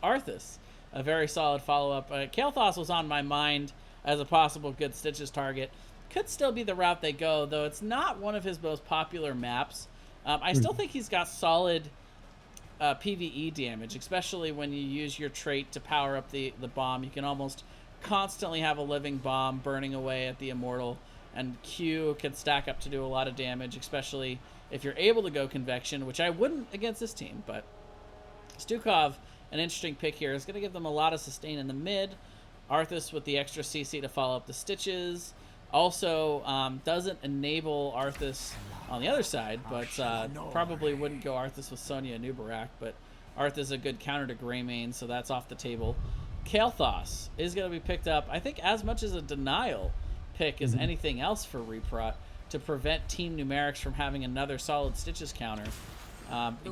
S1: Arthas, a very solid follow-up. Kael'thas was on my mind as a possible good stitches target. Could still be the route they go, though it's not one of his most popular maps. I still think he's got solid PvE damage, especially when you use your trait to power up the bomb. You can almost constantly have a living bomb burning away at the Immortal, and Q can stack up to do a lot of damage, especially if you're able to go Convection, which I wouldn't against this team. But Stukov, an interesting pick here, is going to give them a lot of sustain in the mid. Arthas with the extra CC to follow up the stitches. Also, doesn't enable Arthas on the other side, but probably wouldn't go Arthas with Sonya and Nubarak, but Arthas a good counter to Gray Mane, so that's off the table. Kael'thas is going to be picked up, I think, as much as a denial pick as anything else for Reprot to prevent Team Numerics from having another solid stitches counter.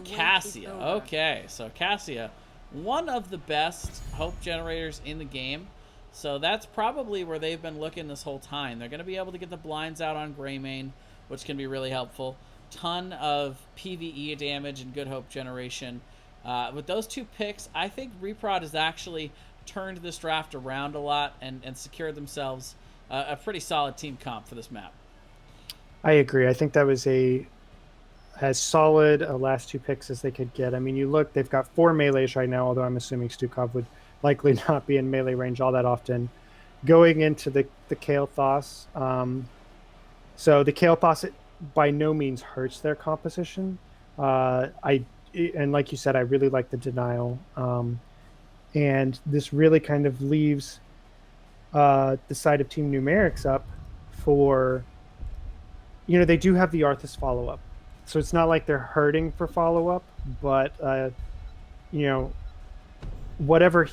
S1: Cassia. Okay, so Cassia, one of the best hope generators in the game. So that's probably where they've been looking this whole time. They're going to be able to get the blinds out on Gray Mane, which can be really helpful. Ton of PvE damage and good hope generation. With those two picks, I think Reprot has actually turned this draft around a lot and secured themselves a pretty solid team comp for this map.
S2: I agree. I think that was as solid a last two picks as they could get. I mean, you look, they've got 4 melees right now, although I'm assuming Stukov would likely not be in melee range all that often. Going into the Kael'thas, so the Kael'thas by no means hurts their composition. And like you said, I really like the denial. And this really kind of leaves the side of Team Numerics up for, they do have the Arthas follow-up. So it's not like they're hurting for follow-up, but you know, whatever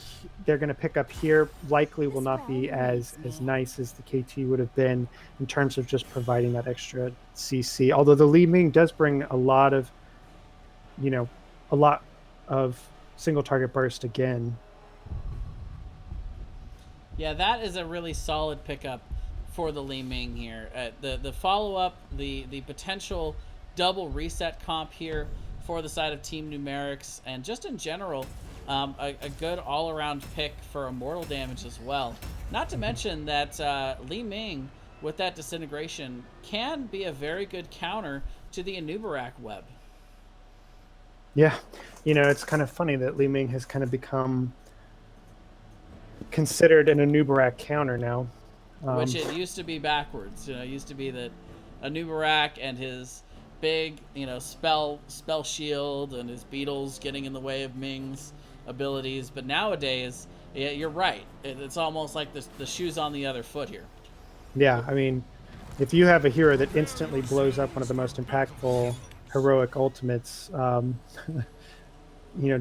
S2: they're going to pick up here likely will not be as nice as the KT would have been in terms of just providing that extra CC. Although the Li Ming does bring a lot of, a lot of single target burst again.
S1: Yeah, that is a really solid pickup for the Li Ming here. The follow-up, the potential double reset comp here for the side of Team Numerics, and just in general, a good all-around pick for immortal damage as well. Not to mention that Li Ming, with that disintegration, can be a very good counter to the Numeric web.
S2: Yeah, it's kind of funny that Li Ming has kind of become considered an Numeric counter now.
S1: Which it used to be backwards. It used to be that Numeric and his big, spell shield and his beetles getting in the way of Ming's abilities. But nowadays, yeah, you're right. It's almost like the shoe's on the other foot here.
S2: Yeah, I mean, if you have a hero that instantly blows up one of the most impactful heroic ultimates,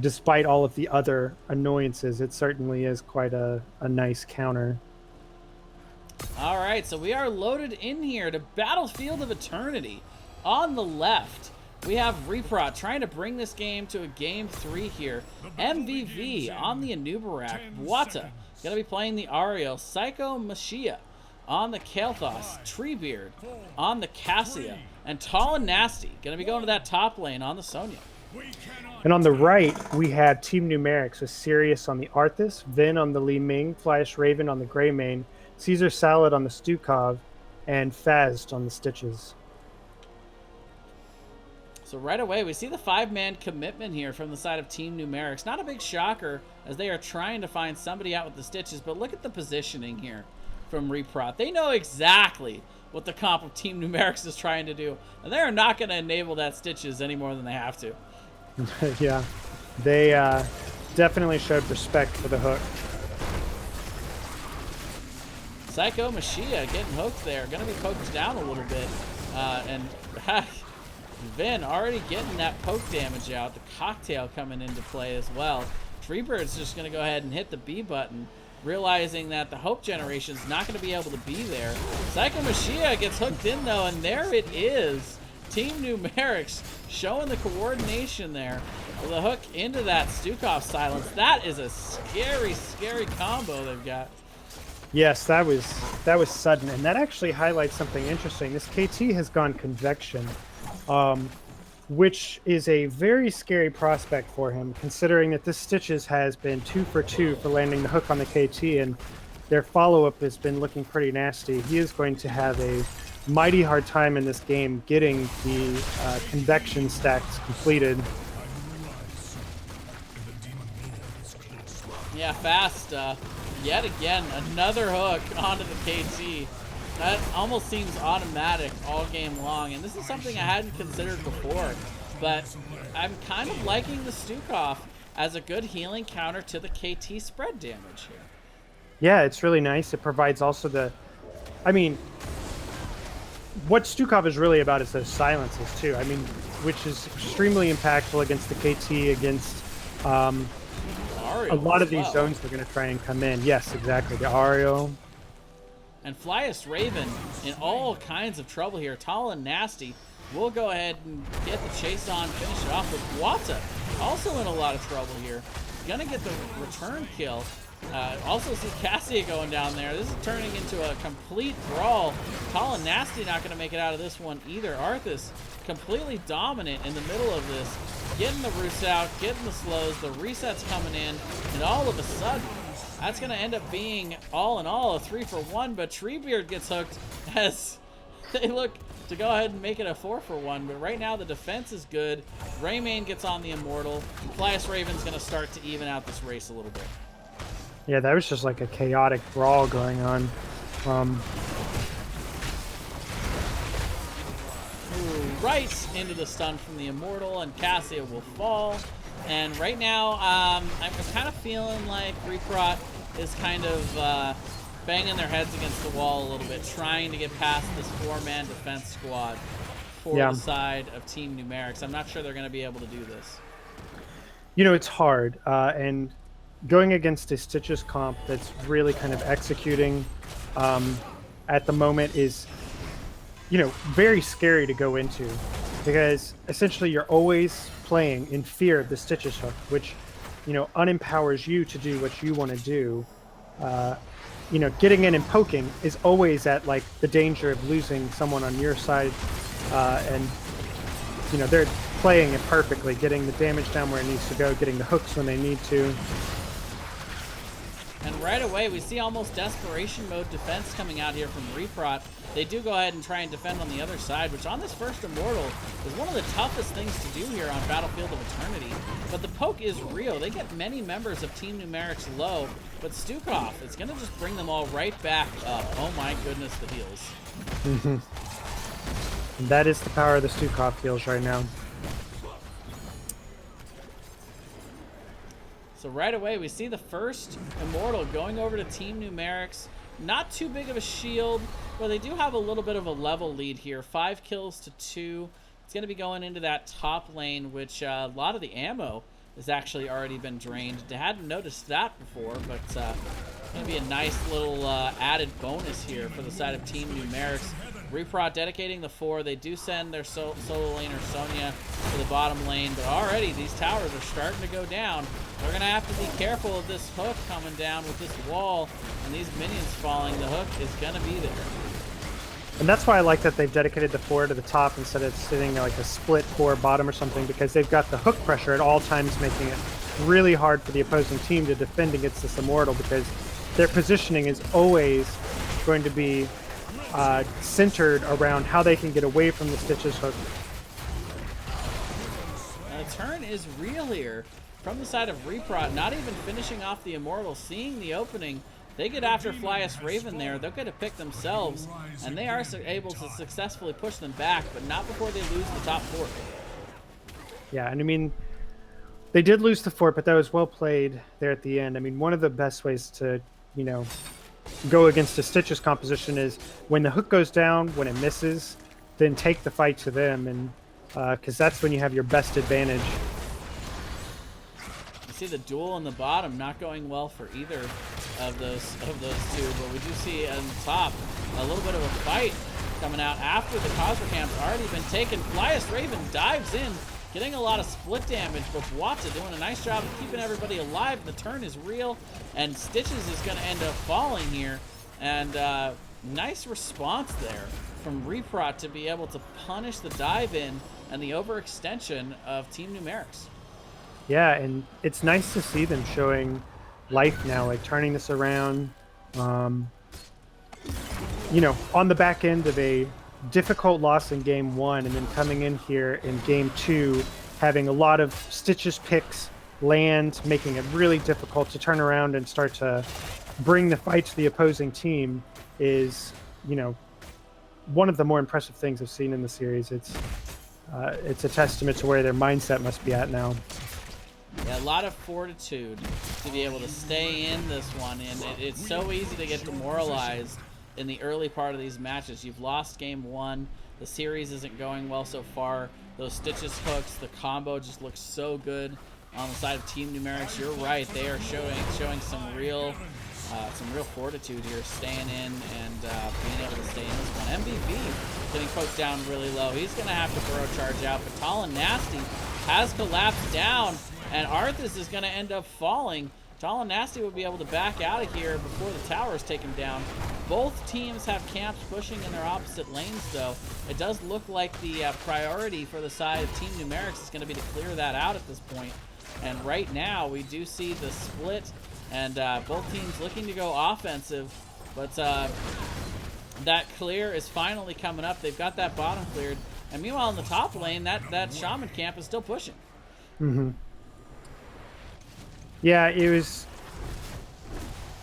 S2: despite all of the other annoyances, it certainly is quite a nice counter.
S1: All right, so we are loaded in here to Battlefield of Eternity. On the left, we have Reprot trying to bring this game to a game 3 here. MVV on the Numeric. Wata going to be playing the Ariel. Psycho Mashia on the Kael'thas. Treebeard on the Cassia. And Tall and Nasty going to be going to that top lane on the Sonya.
S2: And on the right, we have Team Numerics with Sirius on the Arthas, Vin on the Li Ming, Flash Raven on the Greymane, Caesar Salad on the Stukov, and Phasd on the Stitches.
S1: So right away, we see the 5-man commitment here from the side of Team Numerics. Not a big shocker, as they are trying to find somebody out with the Stitches, but look at the positioning here from Reprot. They know exactly what the comp of Team Numerics is trying to do, and they are not going to enable that Stitches any more than they have to.
S2: Yeah, they definitely showed respect for the hook.
S1: Psycho Mashia getting hooked there. Going to be poked down a little bit. And Vin already getting that poke damage out. The cocktail coming into play as well. Treebird's just going to go ahead and hit the B button, realizing that the Hope Generation is not going to be able to be there. Psycho Mashia gets hooked in, though, and there it is. Team Numerics showing the coordination there with a hook into that Stukov silence. That is a scary, scary combo they've got.
S2: Yes, that was sudden, and that actually highlights something interesting. This KT has gone convection, which is a very scary prospect for him, considering that this Stitches has been 2 for 2 for landing the hook on the KT, and their follow-up has been looking pretty nasty. He is going to have a mighty hard time in this game getting the convection stacks completed.
S1: Yeah, fast. Yet again, another hook onto the KT. That almost seems automatic all game long, and this is something I hadn't considered before, but I'm kind of liking the Stukov as a good healing counter to the KT spread damage here.
S2: Yeah, it's really nice. It provides also what Stukov is really about is those silences too. Which is extremely impactful against the KT, against a lot of these zones they're going to try and come in. Yes, exactly. The Ario.
S1: And Flyest Raven in all kinds of trouble here. Tall and Nasty will go ahead and get the chase on, finish it off with Wata. Also in a lot of trouble here. Gonna get the return kill. Also see Cassia going down there. This is turning into a complete brawl. Tall and Nasty not going to make it out of this one either. Arthas completely dominant in the middle of this. Getting the roots out, getting the slows, the resets coming in, and all of a sudden, that's going to end up being, all in all, a 3-for-1, but Treebeard gets hooked as they look to go ahead and make it a 4-for-1, but right now the defense is good. Greymane gets on the Immortal. Flyest Raven's going to start to even out this race a little bit.
S2: Yeah, that was just like a chaotic brawl going on.
S1: Right into the stun from the Immortal, and Cassia will fall. And right now, I'm kind of feeling like Reprot is kind of banging their heads against the wall a little bit, trying to get past this 4-man defense squad for
S2: Yeah.
S1: the side of Team Numerics. I'm not sure they're going to be able to do this.
S2: You know, it's hard, and going against a Stitches comp that's really kind of executing at the moment is, you know, very scary to go into, because essentially you're always playing in fear of the Stitches hook, which, you know, unempowers you to do what you want to do. You know, getting in and poking is always at like the danger of losing someone on your side, and you know, they're playing it perfectly, getting the damage down where it needs to go, getting the hooks when they need to.
S1: And right away, we see almost desperation mode defense coming out here from Reprot. They do go ahead and try and defend on the other side, which on this first Immortal is one of the toughest things to do here on Battlefield of Eternity. But the poke is real. They get many members of Team Numerics low, but Stukov is going to just bring them all right back up. Oh my goodness, the heals.
S2: And that is the power of the Stukov heals right now.
S1: So right away, we see the first Immortal going over to Team Numerics. Not too big of a shield, but they do have a little bit of a level lead here. 5 kills to 2. It's going to be going into that top lane, which a lot of the ammo has actually already been drained. I hadn't noticed that before, but it's going to be a nice little added bonus here for the side of Team Numerics. Reprot dedicating the 4. They do send their solo laner Sonya to the bottom lane, but already these towers are starting to go down. They're going to have to be careful of this hook coming down with this wall, and these minions falling. The hook is going to be there.
S2: And that's why I like that they've dedicated the 4 to the top instead of sitting like a split 4 bottom or something, because they've got the hook pressure at all times, making it really hard for the opposing team to defend against this Immortal, because their positioning is always going to be centered around how they can get away from the Stitches hook.
S1: The turn is real here from the side of Reprot, not even finishing off the Immortal, seeing the opening. They get after Flyest Raven there. They'll get a pick themselves, and they are able to successfully push them back, but not before they lose the top 4.
S2: Yeah, and I mean, they did lose the fort, but that was well played there at the end. I mean, one of the best ways to, you know, go against a Stitches composition is when the hook goes down, when it misses, then take the fight to them, and because that's when you have your best advantage.
S1: You see the duel on the bottom not going well for either of those two, but we do see on top a little bit of a fight coming out after the Cosmo Camp's already been taken. Flyest Raven dives in, getting a lot of split damage, but Watsa doing a nice job of keeping everybody alive. The turn is real, and Stitches is going to end up falling here. And nice response there from Reprot to be able to punish the dive in and the overextension of Team Numerics.
S2: Yeah, and it's nice to see them showing life now, like turning this around. You know, on the back end of a difficult loss in game 1, and then coming in here in game 2, having a lot of Stitches picks land, making it really difficult to turn around and start to bring the fight to the opposing team is, you know, one of the more impressive things I've seen in the series. It's a testament to where their mindset must be at now.
S1: Yeah, a lot of fortitude to be able to stay in this one, and it's so easy to get demoralized in the early part of these matches. You've lost game 1. The series isn't going well so far. Those Stitches hooks, the combo just looks so good on the side of Team Numerics. You're right; they are showing some real fortitude here, staying in and being able to stay in this one. MVP getting poked down really low. He's going to have to burrow charge out, but Tall and Nasty has collapsed down, and Arthas is going to end up falling. Tall and Nasty will be able to back out of here before the towers take him down. Both teams have camps pushing in their opposite lanes, though. It does look like the priority for the side of Team Numerics is going to be to clear that out at this point. And right now, we do see the split, and both teams looking to go offensive. But that clear is finally coming up. They've got that bottom cleared. And meanwhile, in the top lane, that Shaman camp is still pushing.
S2: Mm-hmm. Yeah, it was,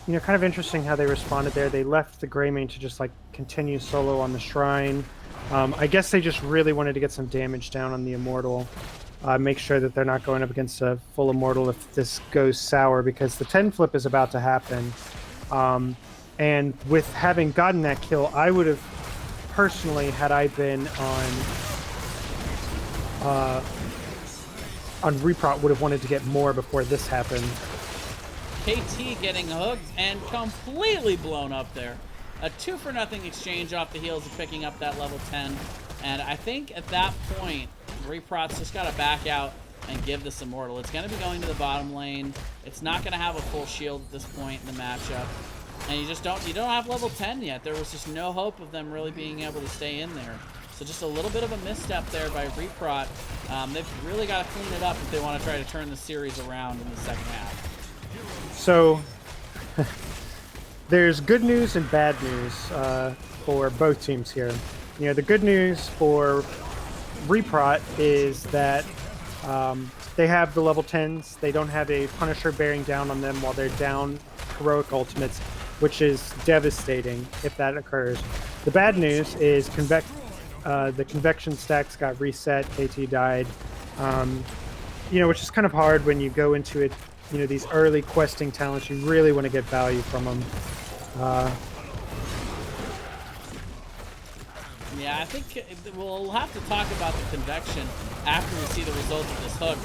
S2: you know, kind of interesting how they responded there. They left the Greymane to just like continue solo on the Shrine. I guess they just really wanted to get some damage down on the Immortal. Make sure that they're not going up against a full Immortal if this goes sour, because the 10 flip is about to happen. And with having gotten that kill, I would have personally, had I been on on Reprot would have wanted to get more before this happened.
S1: KT getting hooked and completely blown up there. A 2-for-0 exchange off the heels of picking up that level 10. And I think at that point, Reprot's just got to back out and give this Immortal. It's going to be going to the bottom lane. It's not going to have a full shield at this point in the matchup. And you don't have level 10 yet. There was just no hope of them really being able to stay in there. So just a little bit of a misstep there by Reprot. They've really got to clean it up if they want to try to turn the series around in the second half.
S2: So there's good news and bad news for both teams here. You know, the good news for Reprot is that they have the level 10s. They don't have a Punisher bearing down on them while they're down heroic ultimates, which is devastating if that occurs. The bad news is the convection stacks got reset. KT died. You know, which is kind of hard when you go into it. You know, these early questing talents, you really want to get value from them.
S1: Yeah, I think we'll have to talk about the convection after we see the results of this hook.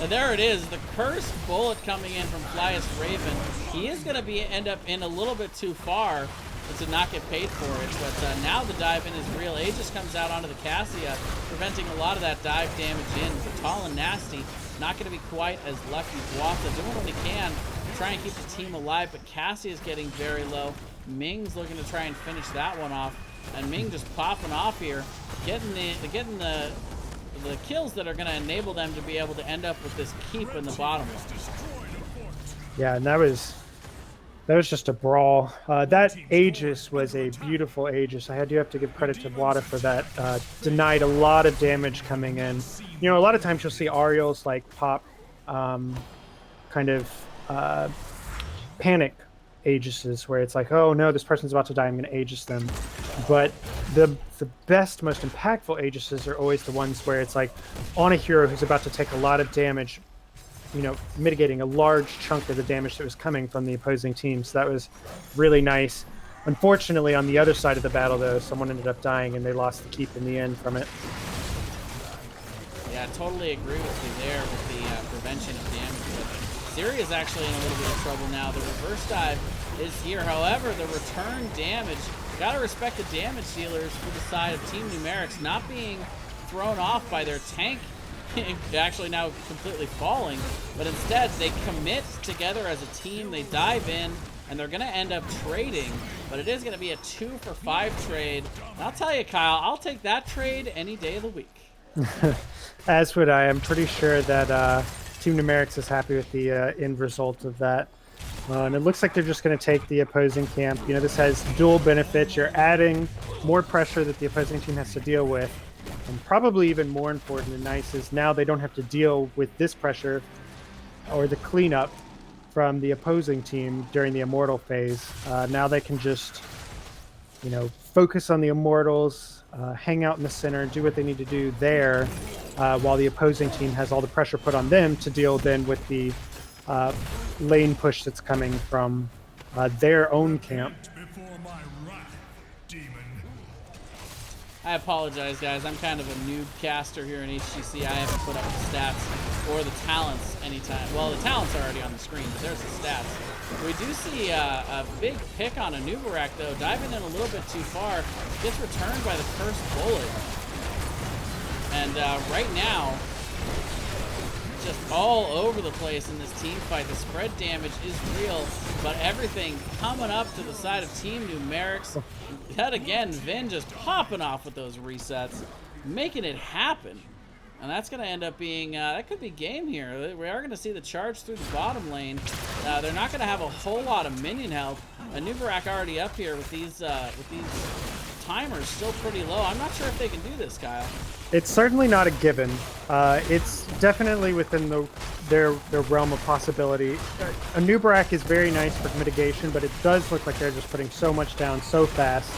S1: There it is, the cursed bullet coming in from Flyest Raven. He is going to end up in a little bit too far to not get paid for it, but now the dive in is real. Aegis comes out onto the Cassia, preventing a lot of that dive damage in. But Tall and Nasty, not going to be quite as lucky. Guata doing what he can to try and keep the team alive, but Cassia is getting very low. Ming's looking to try and finish that one off. And Ming just popping off here, getting the kills that are going to enable them to be able to end up with this keep in the bottom lane.
S2: Yeah, and that was just a brawl. That Aegis was a beautiful Aegis. I do have to give credit to Wada for that. Denied a lot of damage coming in. You know, a lot of times you'll see Ariels like pop kind of panic Aegises where it's like, oh no, this person's about to die, I'm going to Aegis them. But the best, most impactful Aegises are always the ones where it's like on a hero who's about to take a lot of damage, you know, mitigating a large chunk of the damage that was coming from the opposing team. So that was really nice. Unfortunately, on the other side of the battle, though, someone ended up dying and they lost the keep in the end from it.
S1: Yeah, I totally agree with you there with the prevention of damage. But Siri is actually in a little bit of trouble now. The reverse dive is here. However, the return damage, gotta respect the damage dealers for the side of Team Numerics not being thrown off by their tank actually now completely falling, but instead they commit together as a team. They dive in and they're gonna end up trading, but it is gonna be a 2-for-5 trade. And I'll tell you, Kyle, I'll take that trade any day of the week.
S2: As would I. I'm pretty sure that Team Numerics is happy with the end result of that. And it looks like they're just going to take the opposing camp. You know, this has dual benefits. You're adding more pressure that the opposing team has to deal with. And probably even more important and nice is now they don't have to deal with this pressure or the cleanup from the opposing team during the Immortal phase. Now they can just, you know, focus on the Immortals, hang out in the center, do what they need to do there, while the opposing team has all the pressure put on them to deal then with the lane push that's coming from their own camp.
S1: I apologize, guys. I'm kind of a noob caster here in HGC. I haven't put up the stats or the talents anytime. Well, the talents are already on the screen, but there's the stats. We do see a big pick on a Numerics, though, diving in a little bit too far. Gets returned by the first bullet. And right now, just all over the place in this team fight. The spread damage is real, but everything coming up to the side of Team Numerics. Yet again, Vin just popping off with those resets, making it happen. And that's going to end up being, that could be game here. We are going to see the charge through the bottom lane. They're not going to have a whole lot of minion health. Numerics already up here with these timers still pretty low. I'm not sure if they can do this, Kyle.
S2: It's certainly not a given. It's definitely within their realm of possibility. A Numerics is very nice for mitigation, but it does look like they're just putting so much down so fast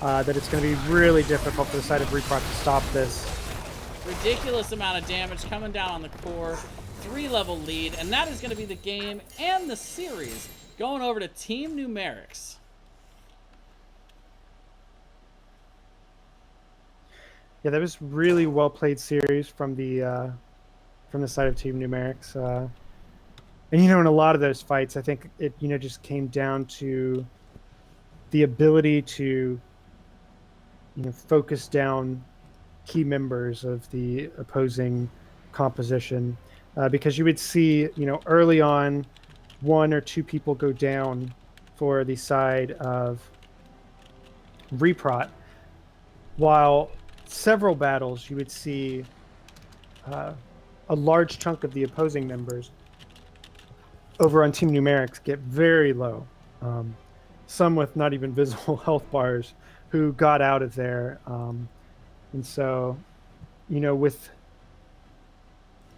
S2: that it's going to be really difficult for the side of Reprot to stop this.
S1: Ridiculous amount of damage coming down on the core. 3-level lead, and that is going to be the game and the series going over to Team Numerics.
S2: Yeah, that was really well played series from the side of Team Numerics. And in a lot of those fights, I think it just came down to the ability to focus down key members of the opposing composition, because you would see early on one or two people go down for the side of Reprot, while several battles you would see a large chunk of the opposing members over on Team Numerics get very low, some with not even visible health bars, who got out of there. And so, with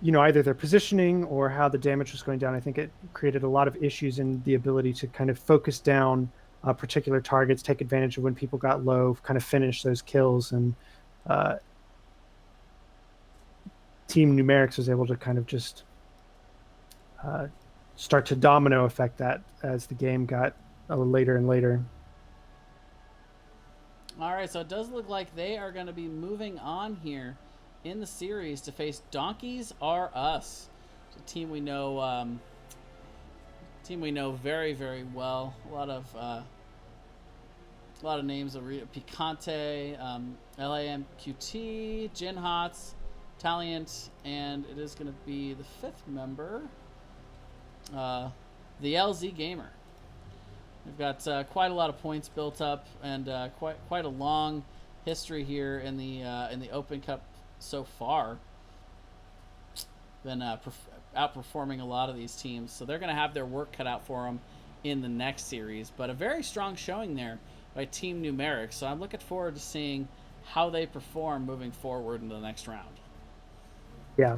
S2: either their positioning or how the damage was going down, I think it created a lot of issues in the ability to kind of focus down particular targets, take advantage of when people got low, kind of finish those kills. And Team Numerics was able to kind of just start to domino effect that as the game got later and later.
S1: All right, so it does look like they are going to be moving on here in the series to face Donkeys R Us, it's a team we know very, very well. A lot of names: Picante, LAMQT, Gin Hots, Taliant, and it is going to be the fifth member, the LZ Gamer. We've got quite a lot of points built up, and quite a long history here in the Open Cup so far. Been outperforming a lot of these teams, so they're going to have their work cut out for them in the next series. But a very strong showing there by Team Numerics, so I'm looking forward to seeing how they perform moving forward in the next round.
S2: Yeah.